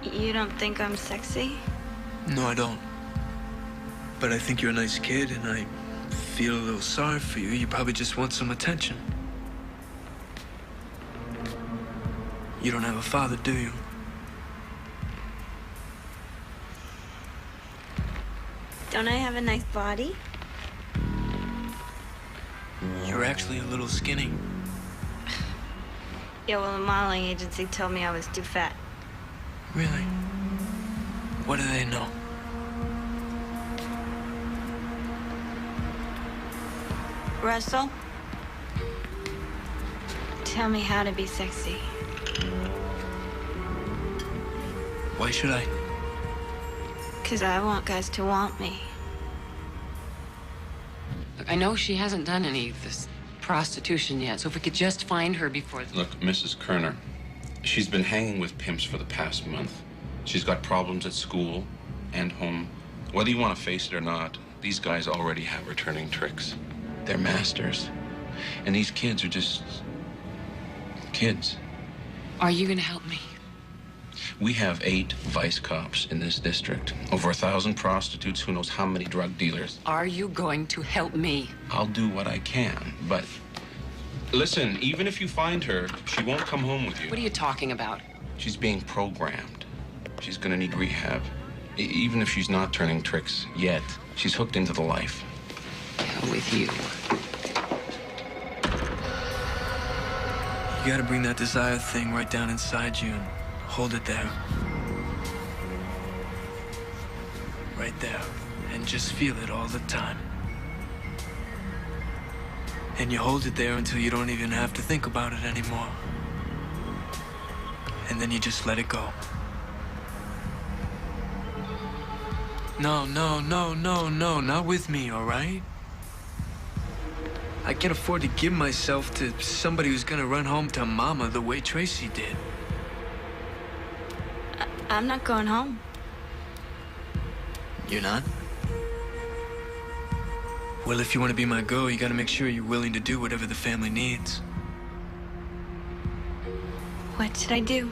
You don't think I'm sexy? No, I don't. But I think you're a nice kid, and I feel a little sorry for you. You probably just want some attention. You don't have a father, do you? Don't I have a nice body? You're actually a little skinny. Yeah, well, the modeling agency told me I was too fat. Really? What do they know? Russell, tell me how to be sexy. Why should I? 'Cause I want guys to want me. Look, I know she hasn't done any of this prostitution yet, so if we could just find her before... Look, Mrs. Kerner, she's been hanging with pimps for the past month. She's got problems at school and home. Whether you want to face it or not, these guys already have her turning tricks. They're masters. And these kids are just... kids. Are you gonna help me? We have 8 vice cops in this district. Over 1,000 prostitutes, who knows how many drug dealers. Are you going to help me? I'll do what I can, but... Listen, even if you find her, she won't come home with you. What are you talking about? She's being programmed. She's gonna need rehab. Even if she's not turning tricks yet, she's hooked into the life. Hell with you. You gotta bring that desire thing right down inside you and hold it there. Right there. And just feel it all the time. And you hold it there until you don't even have to think about it anymore. And then you just let it go. No, not with me, all right? I can't afford to give myself to somebody who's gonna run home to Mama the way Tracy did. I'm not going home. You're not? Well, if you want to be my girl, you gotta make sure you're willing to do whatever the family needs. What should I do?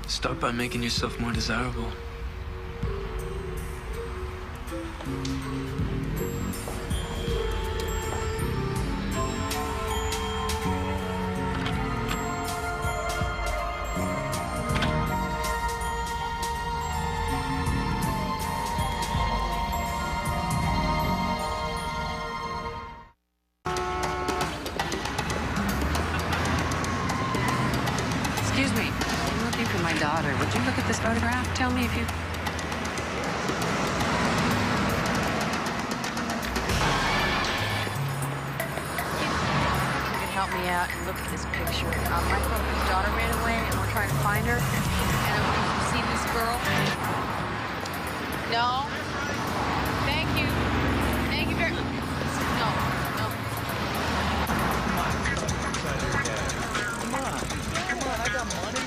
Start by making yourself more desirable. Excuse me. I'm looking for my daughter. Would you look at this photograph? Tell me if you... You can help me out and look at this picture. My brother's daughter ran away, and we're trying to find her. And you see this girl? No. Thank you. Thank you very much. No. Come on, I got money.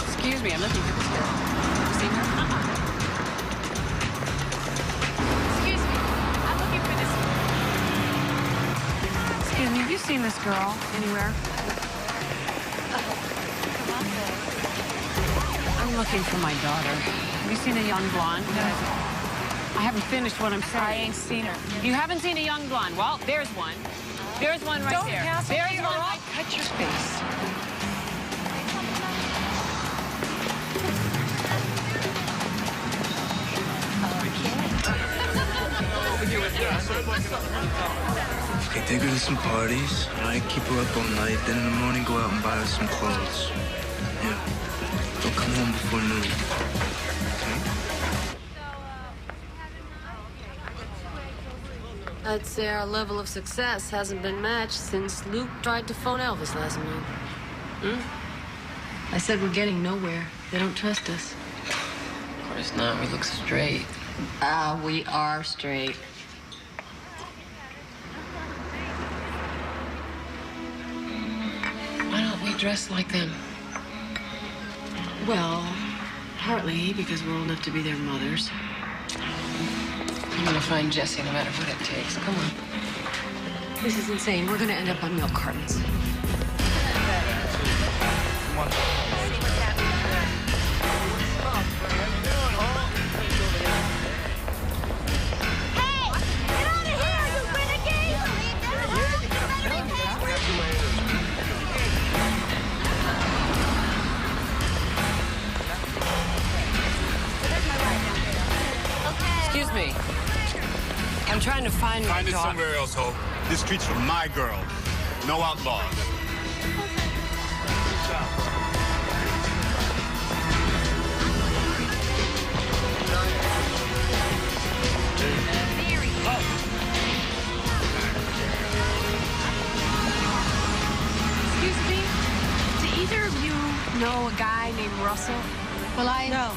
Excuse me, I'm looking for this girl. Have you seen her? Excuse me. I'm looking for this. Excuse me, have you seen this girl anywhere? I'm looking for my daughter. Have you seen a young blonde? I haven't finished what I'm saying. I ain't seen her. You haven't seen a young blonde? Well, there's one. There's one right there. There's one right. Cut your face. Okay, take her to some parties, all right? Keep her up all night, then in the morning go out and buy her some clothes. Yeah. Don't come home before noon. I'd say our level of success hasn't been matched since Luke tried to phone Elvis last night. I said we're getting nowhere. They don't trust us. Of course not. We look straight. We are straight. Why don't we dress like them? Well, partly because we're old enough to be their mothers. I'm gonna find Jessie no matter what it takes. Come on. This is insane. We're gonna end up on milk cartons. Excuse me. I'm trying to find my Find it daughter. somewhere else, Ho. This street's for my girl. No outlaws. Excuse me, do either of you know a guy named Russell? Well, No.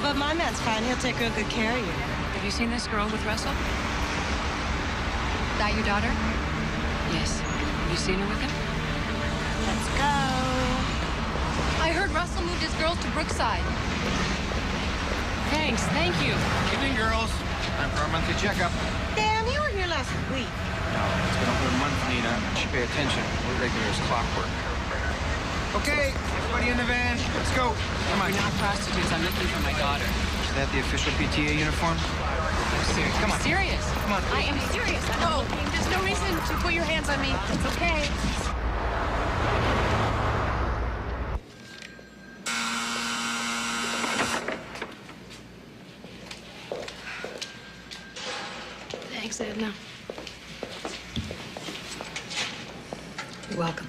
But my man's fine. He'll take real good care of you. Have you seen this girl with Russell? That your daughter? Yes. Have you seen her with him? Let's go. I heard Russell moved his girls to Brookside. Thanks, thank you. Evening, girls. Time for our monthly checkup. Damn, you were here last week. No, it's been over a month, Nina. You should pay attention. We're regular as clockwork. Okay, everybody in the van. Let's go. Come on. We're not prostitutes. I'm looking for my daughter. Is that the official PTA uniform? I'm serious. Come on. Serious. Come on. I am serious. No, there's no reason to put your hands on me. It's okay. Thanks, Edna. You're welcome.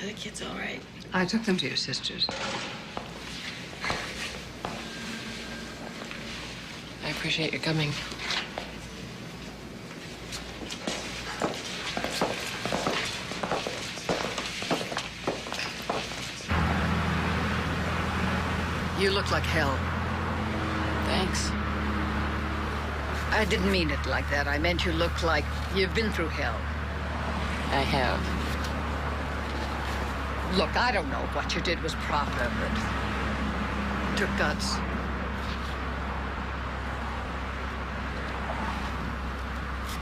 Are the kids all right? I took them to your sister's. I appreciate your coming. You look like hell. Thanks. I didn't mean it like that. I meant you look like you've been through hell. I have. Look, I don't know what you did was proper, but it took guts.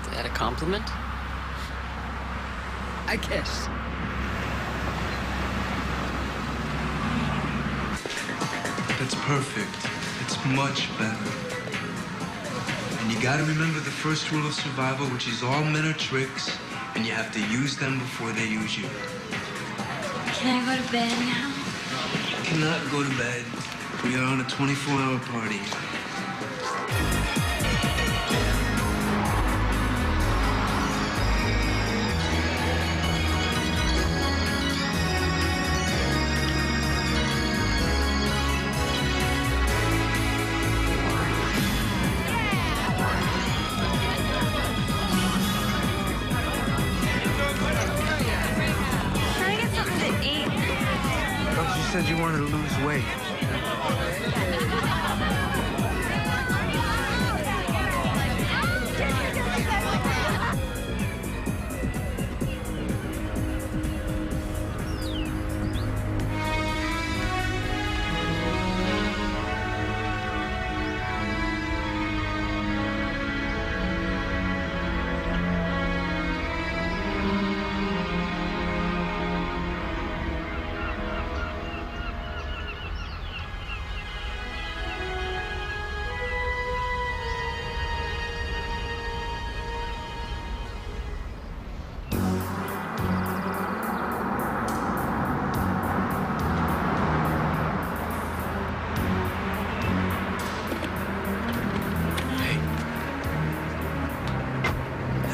Is that a compliment? I guess. That's perfect. It's much better. And you gotta remember the first rule of survival, which is all men are tricks, and you have to use them before they use you. Can I go to bed now? You cannot go to bed. We are on a 24-hour party. Can I get something to eat? Oh, you said you wanted to lose weight.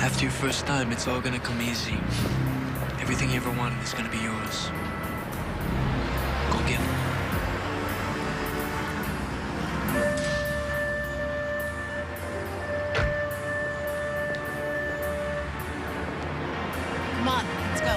After your first time, it's all gonna come easy. Everything you ever wanted is gonna be yours. Go get it. Come on, let's go.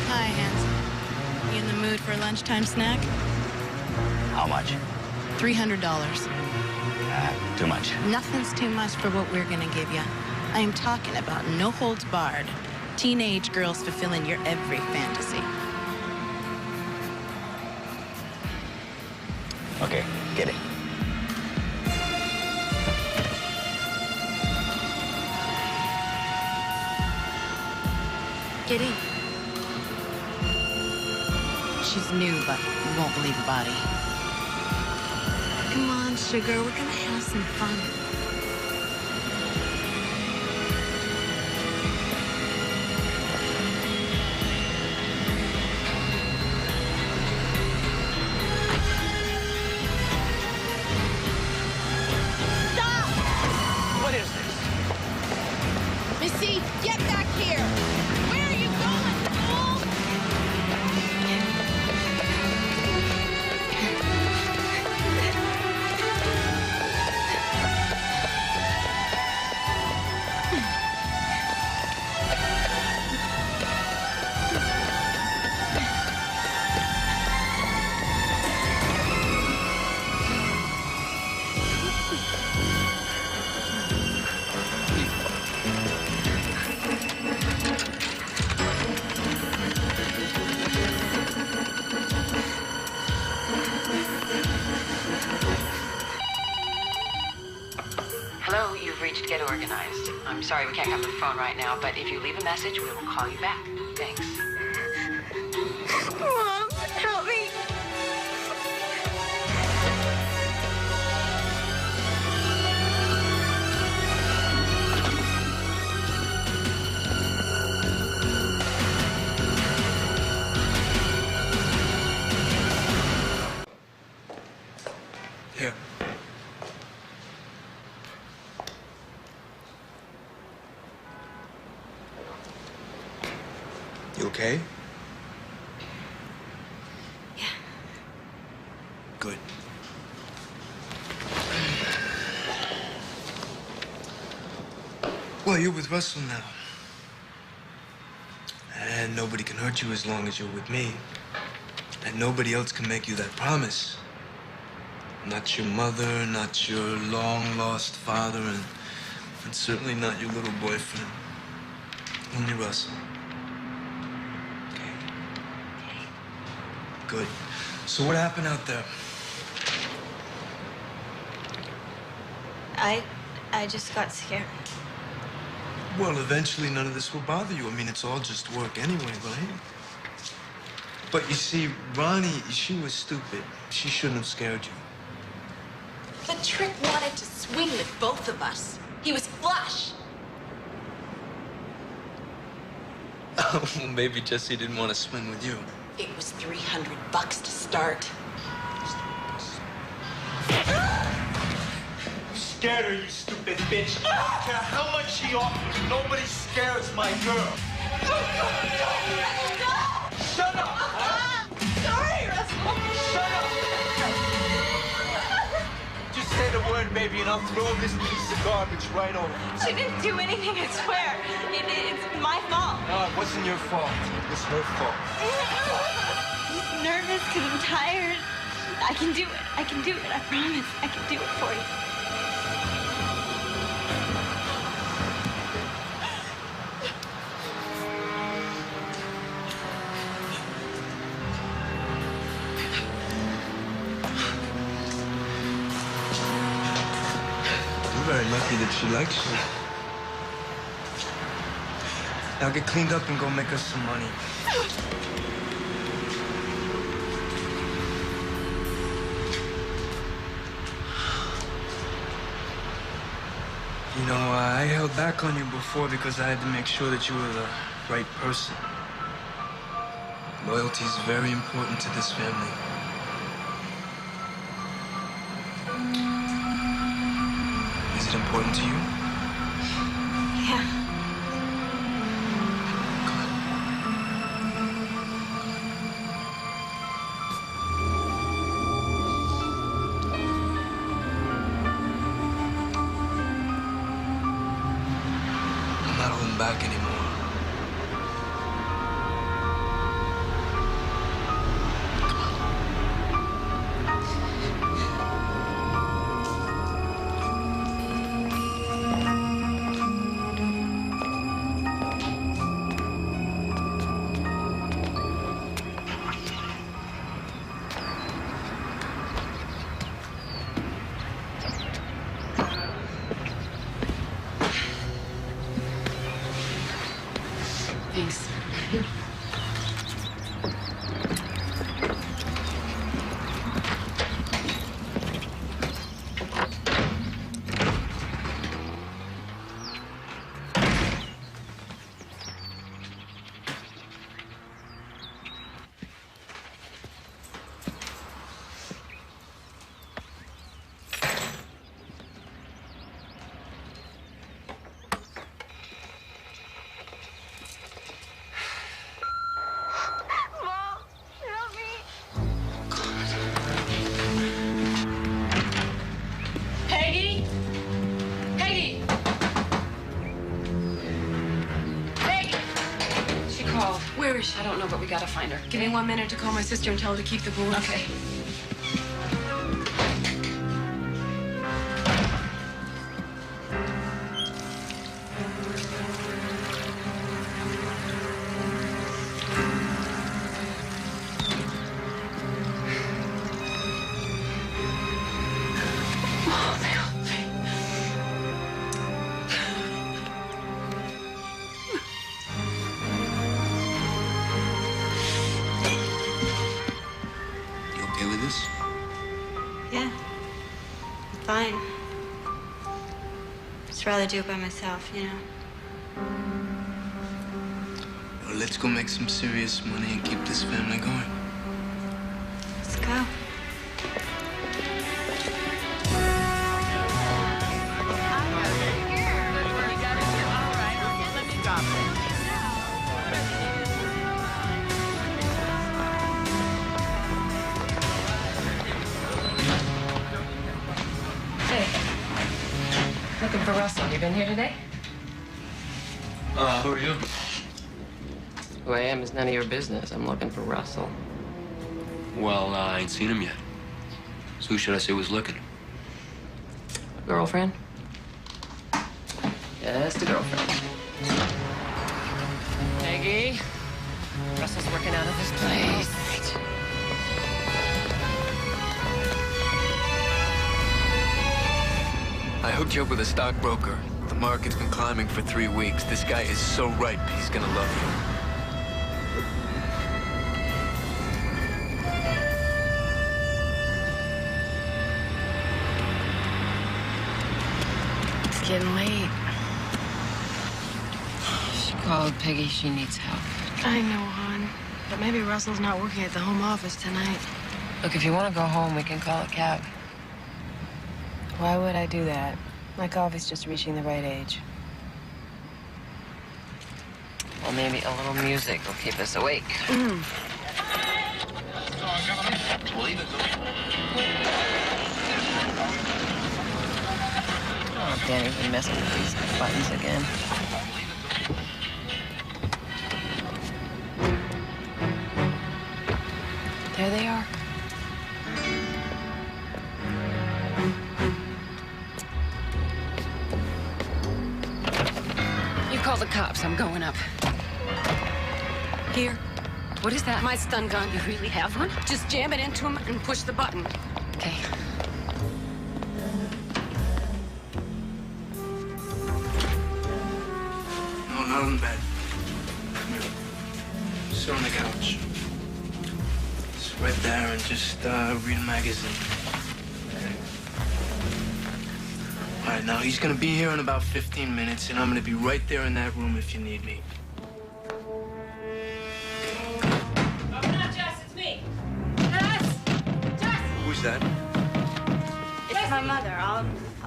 Hi, Hans. You in the mood for a lunchtime snack? How much? $300. Ah, Too much. Nothing's too much for what we're gonna give you. I am talking about no holds barred. Teenage girls fulfilling your every fantasy. Okay, get it. Get in. She's new, but you won't believe the body. Come on, sugar, we're gonna have some fun. What is this? Missy, get back here! Where are you going, fool? Hello, you've reached Get Organized. I'm sorry we can't come to the phone right now, but if you leave a message, we will call you back. Thanks. Mom, help me. Here. You okay? Yeah. Good. Well, you're with Russell now. And nobody can hurt you as long as you're with me. And nobody else can make you that promise. Not your mother, not your long-lost father, and certainly not your little boyfriend. Only Russell. Good. So what happened out there? I just got scared. Well, eventually none of this will bother you. I mean, it's all just work anyway, right? But you see, Ronnie, she was stupid. She shouldn't have scared you. The trick wanted to swing with both of us. He was flush. Oh, well, maybe Jesse didn't want to swing with you. It was $300 to start. You scared her, you stupid bitch. I don't care how much she offers. Nobody scares my girl. Shut up! Sorry, Russell. Shut up! Just say the word, baby, and I'll throw this piece of garbage right over. She didn't do anything, I swear. It's my fault. No, it wasn't your fault. It was her fault. I'm just nervous because I'm tired. I can do it. I can do it. I promise. I can do it for you. You're very lucky that she likes you. Now get cleaned up and go make us some money. You know, I held back on you before because I had to make sure that you were the right person. Loyalty is very important to this family. Is it important to you? Yeah. I'm not holding back anymore. Thanks. Where is she? I don't know, but we gotta find her. Give me 1 minute to call my sister and tell her to keep the boys. Okay. Yeah. I'm fine. Just rather do it by myself, you know. Well, let's go make some serious money and keep this family going. Let's go. Looking for Russell. You been here today? Who are you? Who I am is none of your business. I'm looking for Russell. Well, I ain't seen him yet. So who should I say was looking? Girlfriend? Yes, the girlfriend. Peggy. Russell's working out of this place. I hooked you up with a stockbroker. The market's been climbing for 3 weeks. This guy is so ripe, he's gonna love you. It's getting late. She called Peggy. She needs help. I know, hon. But maybe Russell's not working at the home office tonight. Look, if you want to go home, we can call a cab. Why would I do that? My coffee's just reaching the right age. Well, maybe a little music will keep us awake. Oh, Danny's been messing with these buttons again. There they are. You call the cops. I'm going up. Here. What is that? My stun gun. You really have one? Just jam it into him and push the button. Okay. No, not on the bed. Come here. Sit on the couch. Sit right there and just read a magazine. All right, now he's gonna be here in about 15 minutes, and I'm gonna be right there in that room if you need me. Open up, Jess. It's me. Jess! Jess! Who's that? It's my mother.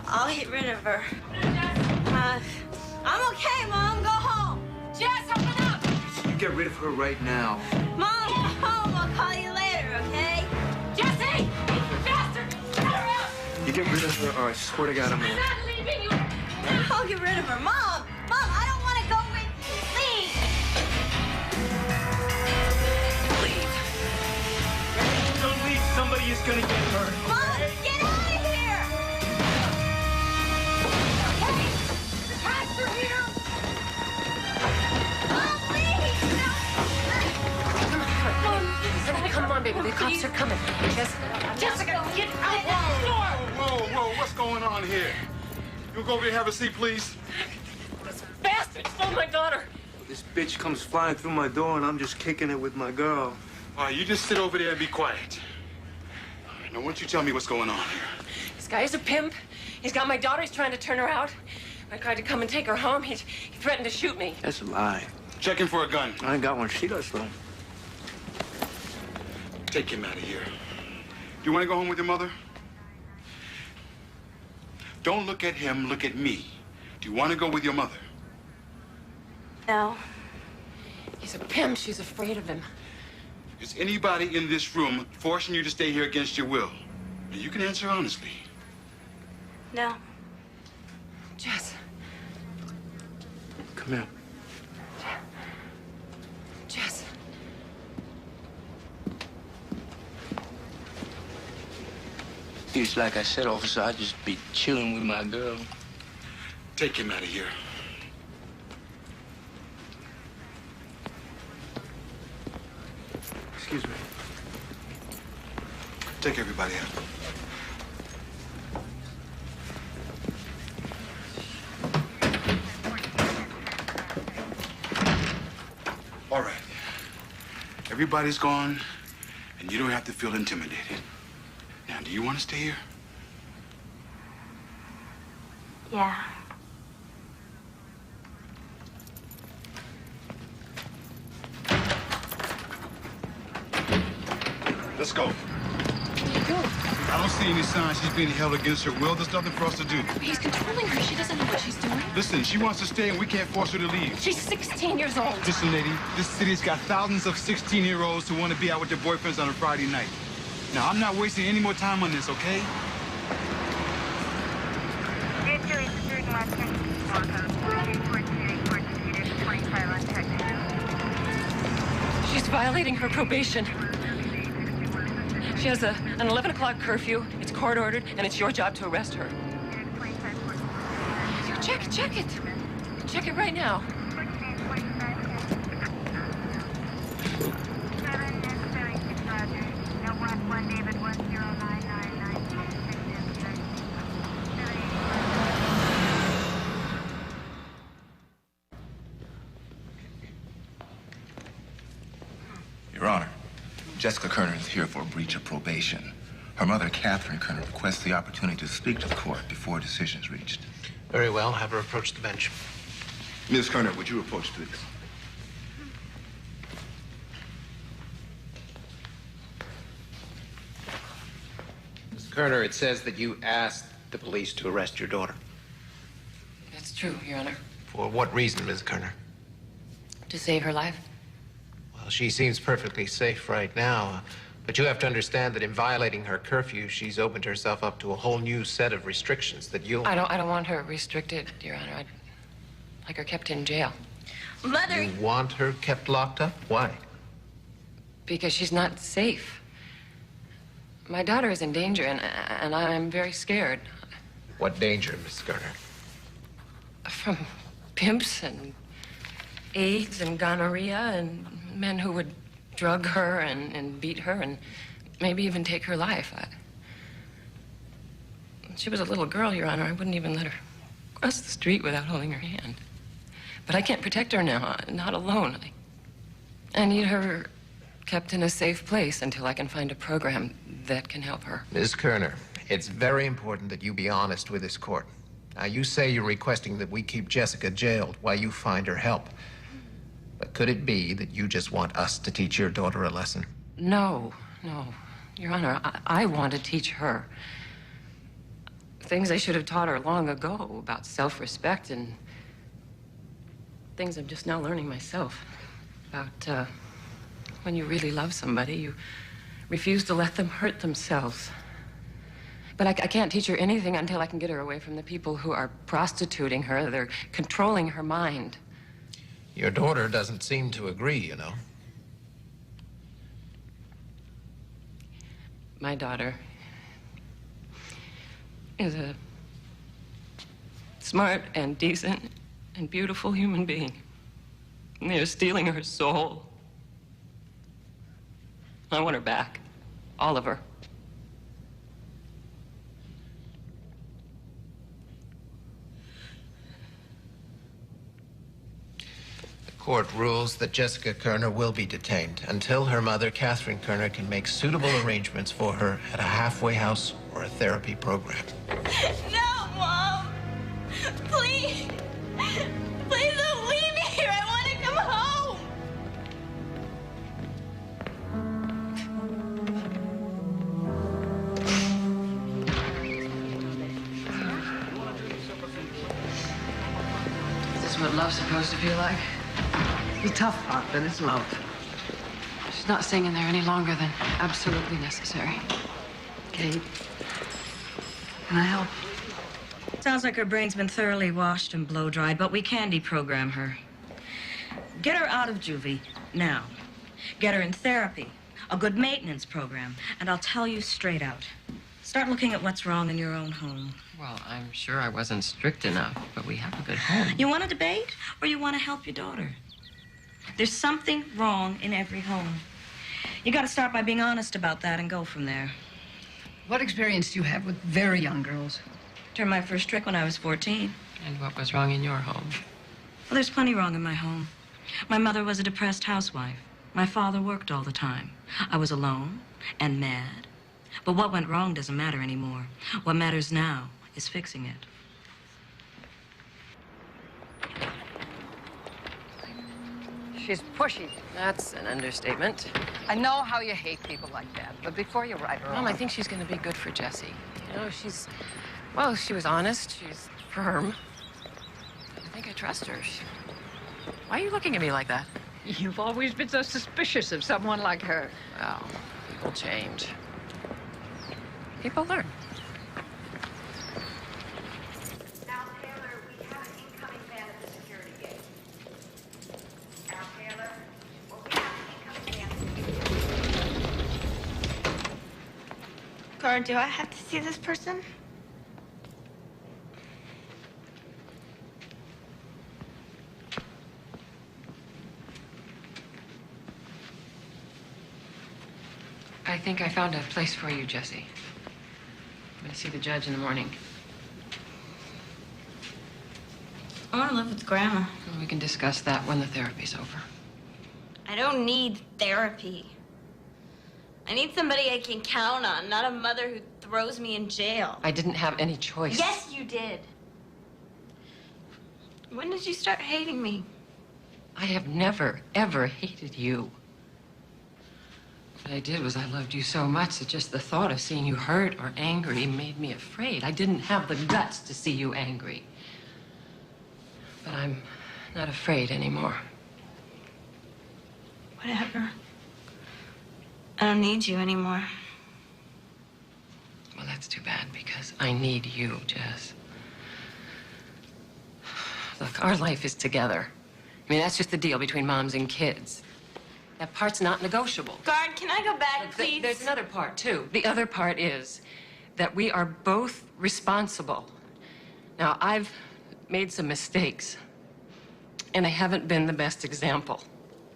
I'll get rid of her. I'm okay, Mom. Go home. Jess, open up! You get rid of her right now. Mom, go home. I'll call you later, okay? Jesse! Faster! Get her out! You get rid of her, or I swear to God, I'm gonna... I'm not leaving you! I'll get rid of her. Mom! Mom, I don't want to go with you. Please! If you don't leave, somebody is gonna get hurt. Mom, get out of here! Hey! The cops are here! Mom, please! Come on, baby. The cops are coming. Jessica, get out that door! Whoa, what's going on here? You go over here and have a seat, please. This bastard stole my daughter. This bitch comes flying through my door and I'm just kicking it with my girl. All right, you just sit over there and be quiet. Now, why don't you tell me what's going on here? This guy is a pimp. He's got my daughter. He's trying to turn her out. I tried to come and take her home. He threatened to shoot me. That's a lie. Checking for a gun. I ain't got one. She does, though. Take him out of here. Do you want to go home with your mother? Don't look at him, look at me. Do you want to go with your mother? No. He's a pimp. She's afraid of him. Is anybody in this room forcing you to stay here against your will? And you can answer honestly. No. Jess. Come here. Jess. It's like I said, officer, I'd just be chilling with my girl. Take him out of here. Excuse me. Take everybody out. All right. Everybody's gone, and you don't have to feel intimidated. Now, do you want to stay here? Yeah. Let's go. I don't see any signs she's being held against her will. There's nothing for us to do. He's controlling her. She doesn't know what she's doing. Listen, she wants to stay, and we can't force her to leave. She's 16 years old. Listen, lady, this city's got thousands of 16-year-olds who want to be out with their boyfriends on a Friday night. Now, I'm not wasting any more time on this, okay? She's violating her probation. She has an 11 o'clock curfew. It's court-ordered, and it's your job to arrest her. Check it. Check it right now. Your Honor, Jessica Kerner is here for a breach of probation. Her mother, Catherine Kerner, requests the opportunity to speak to the court before a decision is reached. Very well. Have her approach the bench. Ms. Kerner, would you approach, please? Ms. Kerner, it says that you asked the police to arrest your daughter. That's true, Your Honor. For what reason, Ms. Kerner? To save her life. Well, she seems perfectly safe right now. But you have to understand that in violating her curfew, she's opened herself up to a whole new set of restrictions that you'll... I don't want her restricted, Your Honor. I'd like her kept in jail. Mother! You want her kept locked up? Why? Because she's not safe. My daughter is in danger, and I'm very scared. What danger, Miss Kerner? From pimps and AIDS and gonorrhea and men who would drug her and beat her and maybe even take her life. She was a little girl, Your Honor. I wouldn't even let her cross the street without holding her hand. But I can't protect her now, not alone. I need her kept in a safe place until I can find a program that can help her. Ms. Kerner, it's very important that you be honest with this court. Now, you say you're requesting that we keep Jessica jailed while you find her help. But could it be that you just want us to teach your daughter a lesson? No. Your Honor, I want to teach her things I should have taught her long ago about self-respect and things I'm just now learning myself. About when you really love somebody, you refuse to let them hurt themselves. But I can't teach her anything until I can get her away from the people who are prostituting her. They're controlling her mind. Your daughter doesn't seem to agree, you know. My daughter is a smart and decent and beautiful human being. And they're stealing her soul. I want her back. All of her. The court rules that Jessica Kerner will be detained until her mother, Catherine Kerner, can make suitable arrangements for her at a halfway house or a therapy program. No, Mom! Please! Please don't leave me here! I want to come home! Is this what love's supposed to feel like? The tough part, but it's love. She's not staying in there any longer than absolutely necessary. Kate, can I help? Sounds like her brain's been thoroughly washed and blow-dried, but we can deprogram her. Get her out of juvie now. Get her in therapy, a good maintenance program, and I'll tell you straight out. Start looking at what's wrong in your own home. Well, I'm sure I wasn't strict enough, but we have a good home. You want to debate, or you want to help your daughter? There's something wrong in every home. You got to start by being honest about that and go from there. What experience do you have with very young girls? Turned my first trick when I was 14. And what was wrong in your home? Well, there's plenty wrong in my home. My mother was a depressed housewife. My father worked all the time. I was alone and mad. But what went wrong doesn't matter anymore. What matters now is fixing it. She's pushy. That's an understatement. I know how you hate people like that, but before you write her Mom, off... I think she's going to be good for Jessie. You know, well, she was honest. She's firm. I think I trust her. Why are you looking at me like that? You've always been so suspicious of someone like her. Well, people change. People learn. Now, Taylor, we have an incoming van at the security gate. Now, Taylor, we have an incoming van. Guard, do I have to see this person? I think I found a place for you, Jessie. I'm going to see the judge in the morning. I want to live with Grandma. We can discuss that when the therapy's over. I don't need therapy. I need somebody I can count on, not a mother who throws me in jail. I didn't have any choice. Yes, you did. When did you start hating me? I have never, ever hated you. What I did was I loved you so much that just the thought of seeing you hurt or angry made me afraid. I didn't have the guts to see you angry. But I'm not afraid anymore. Whatever. I don't need you anymore. Well, that's too bad because I need you, Jess. Look, our life is together. I mean, that's just the deal between moms and kids. That part's not negotiable. Guard, can I go back, please? There's another part, too. The other part is that we are both responsible. Now, I've made some mistakes, and I haven't been the best example.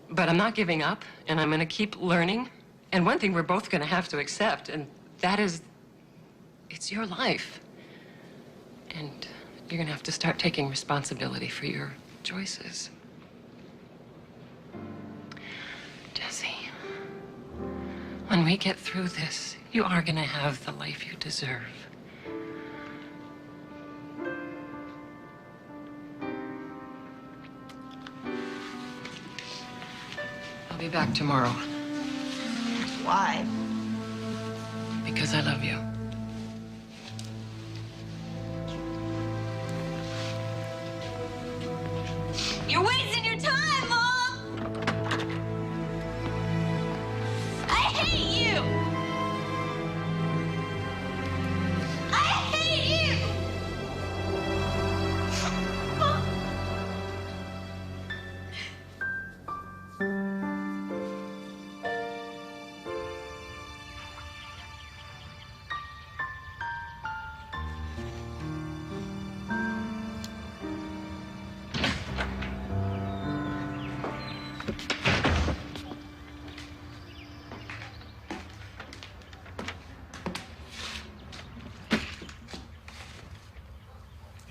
But I'm not giving up, and I'm going to keep learning. And one thing we're both going to have to accept, and that is, it's your life. And you're going to have to start taking responsibility for your choices. Jessie, when we get through this, you are going to have the life you deserve. I'll be back tomorrow. Why? Because I love you. You're wasting your time, Mom! I hate you! I hate you!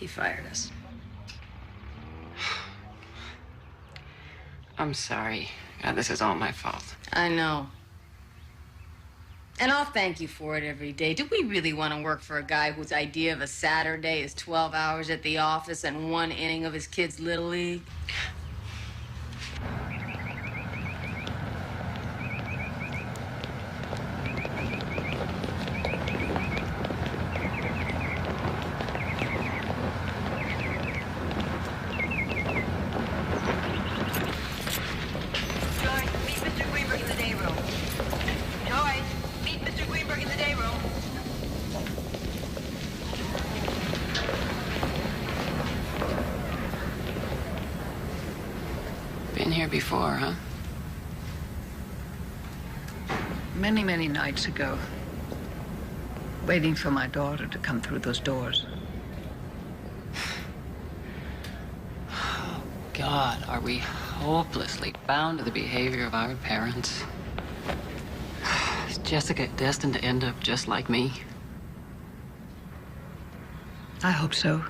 He fired us. I'm sorry. God, this is all my fault. I know. And I'll thank you for it every day. Do we really want to work for a guy whose idea of a Saturday is 12 hours at the office and one inning of his kid's Little League? Been here before, huh? Many, many nights ago. Waiting for my daughter to come through those doors. God, are we hopelessly bound to the behavior of our parents? Is Jessica destined to end up just like me? I hope so.